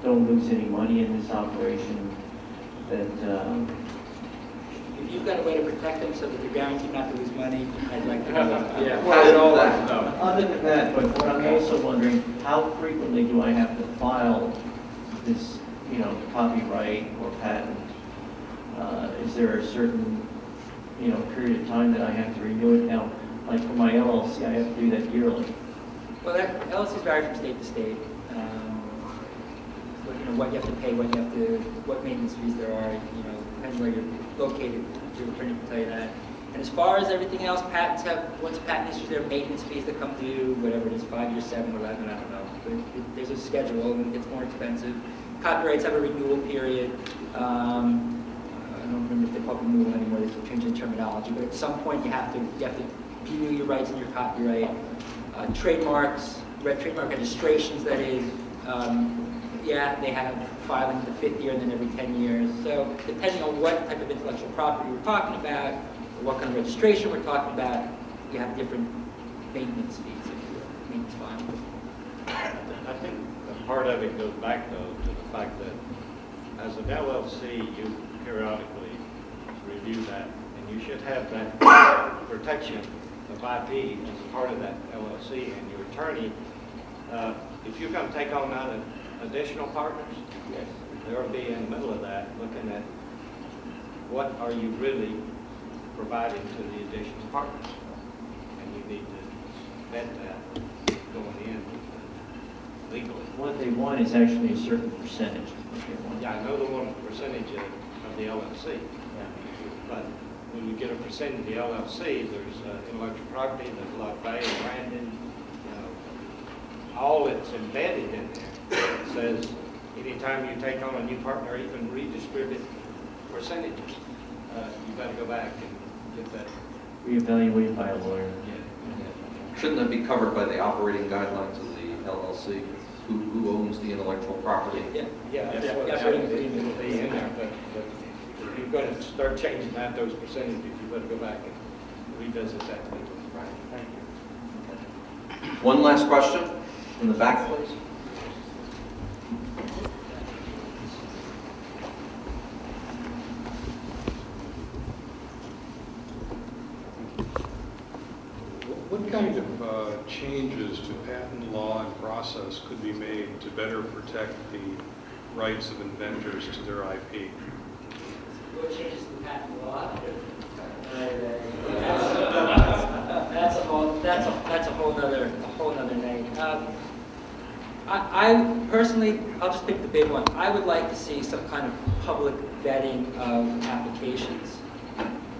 S19: don't lose any money in this operation, that
S7: If you've got a way to protect them so that they're guaranteed not to lose money, I'd like to know that.
S6: Yeah,
S19: well, other than that, but what I'm also wondering, how frequently do I have to file this, copyright or patent? Is there a certain, period of time that I have to renew it? Now, like for my LLC, I have to do that yearly.
S7: Well, that LLCs vary from state to state. What you have to pay, what maintenance fees there are, depending where you're located, your attorney can tell you that. And as far as everything else, patents have, once a patent issues, there are maintenance fees that come due, whatever it is, 5 years, 7, 11, I don't know. But there's a schedule and it gets more expensive. Copyrights have a renewal period. I don't remember if they call it renewal anymore, they keep changing the terminology, but at some point you have to renew your rights in your copyright. Trademarks, trademark registrations, that is, they have filing in the 5th year and then every 10 years. So depending on what type of intellectual property we're talking about, or what kind of registration we're talking about, you have different maintenance fees, maintenance files.
S5: I think a part of it goes back, though, to the fact that as an LLC, you periodically review that, and you should have that protection of IP as part of that LLC. And your attorney, if you're going to take on that additional partners, yes, they'll be in the middle of that, looking at what are you really providing to the additional partners, and you need to vet that going in legally.
S19: What they want is actually a certain percentage.
S5: Yeah, I know they want a percentage of the LLC. Yeah. But when you get a percentage of the LLC, there's intellectual property, there's a lot of value, branding, all that's embedded in there. It says anytime you take on a new partner, even redistribute percentages, you got to go back and get that
S19: reevaluated by a lawyer.
S5: Yeah.
S2: Shouldn't that be covered by the operating guidelines of the LLC? Who owns the intellectual property?
S5: Yeah, that's what will be in there. But if you're going to start changing those percentages, you better go back and revisit that. Right. Thank you.
S2: One last question in the back, please.
S20: What kind of changes to patent law and process could be made to better protect the rights of inventors to their IP?
S7: What changes to patent law? That's a whole nother name. I personally, I'll just pick the big one. I would like to see some kind of public vetting of applications.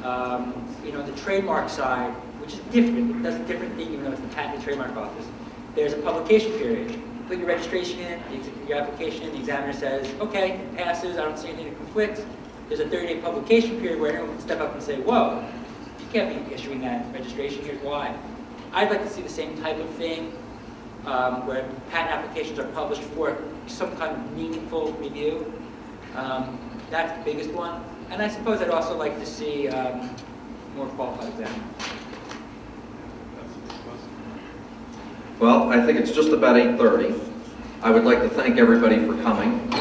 S7: The trademark side, which is different, it does a different thing even though it's the Patent and Trademark Office. There's a publication period. You put your registration in, your application in, the examiner says, okay, it passes, I don't see anything that conflicts. There's a 30-day publication period where anyone can step up and say, whoa, you can't be issuing that registration, here's why. I'd like to see the same type of thing where patent applications are published for some kind of meaningful review. That's the biggest one. And I suppose I'd also like to see
S8: more qualified examiners.
S2: Well, I think it's just about 8:30. I would like to thank everybody for coming.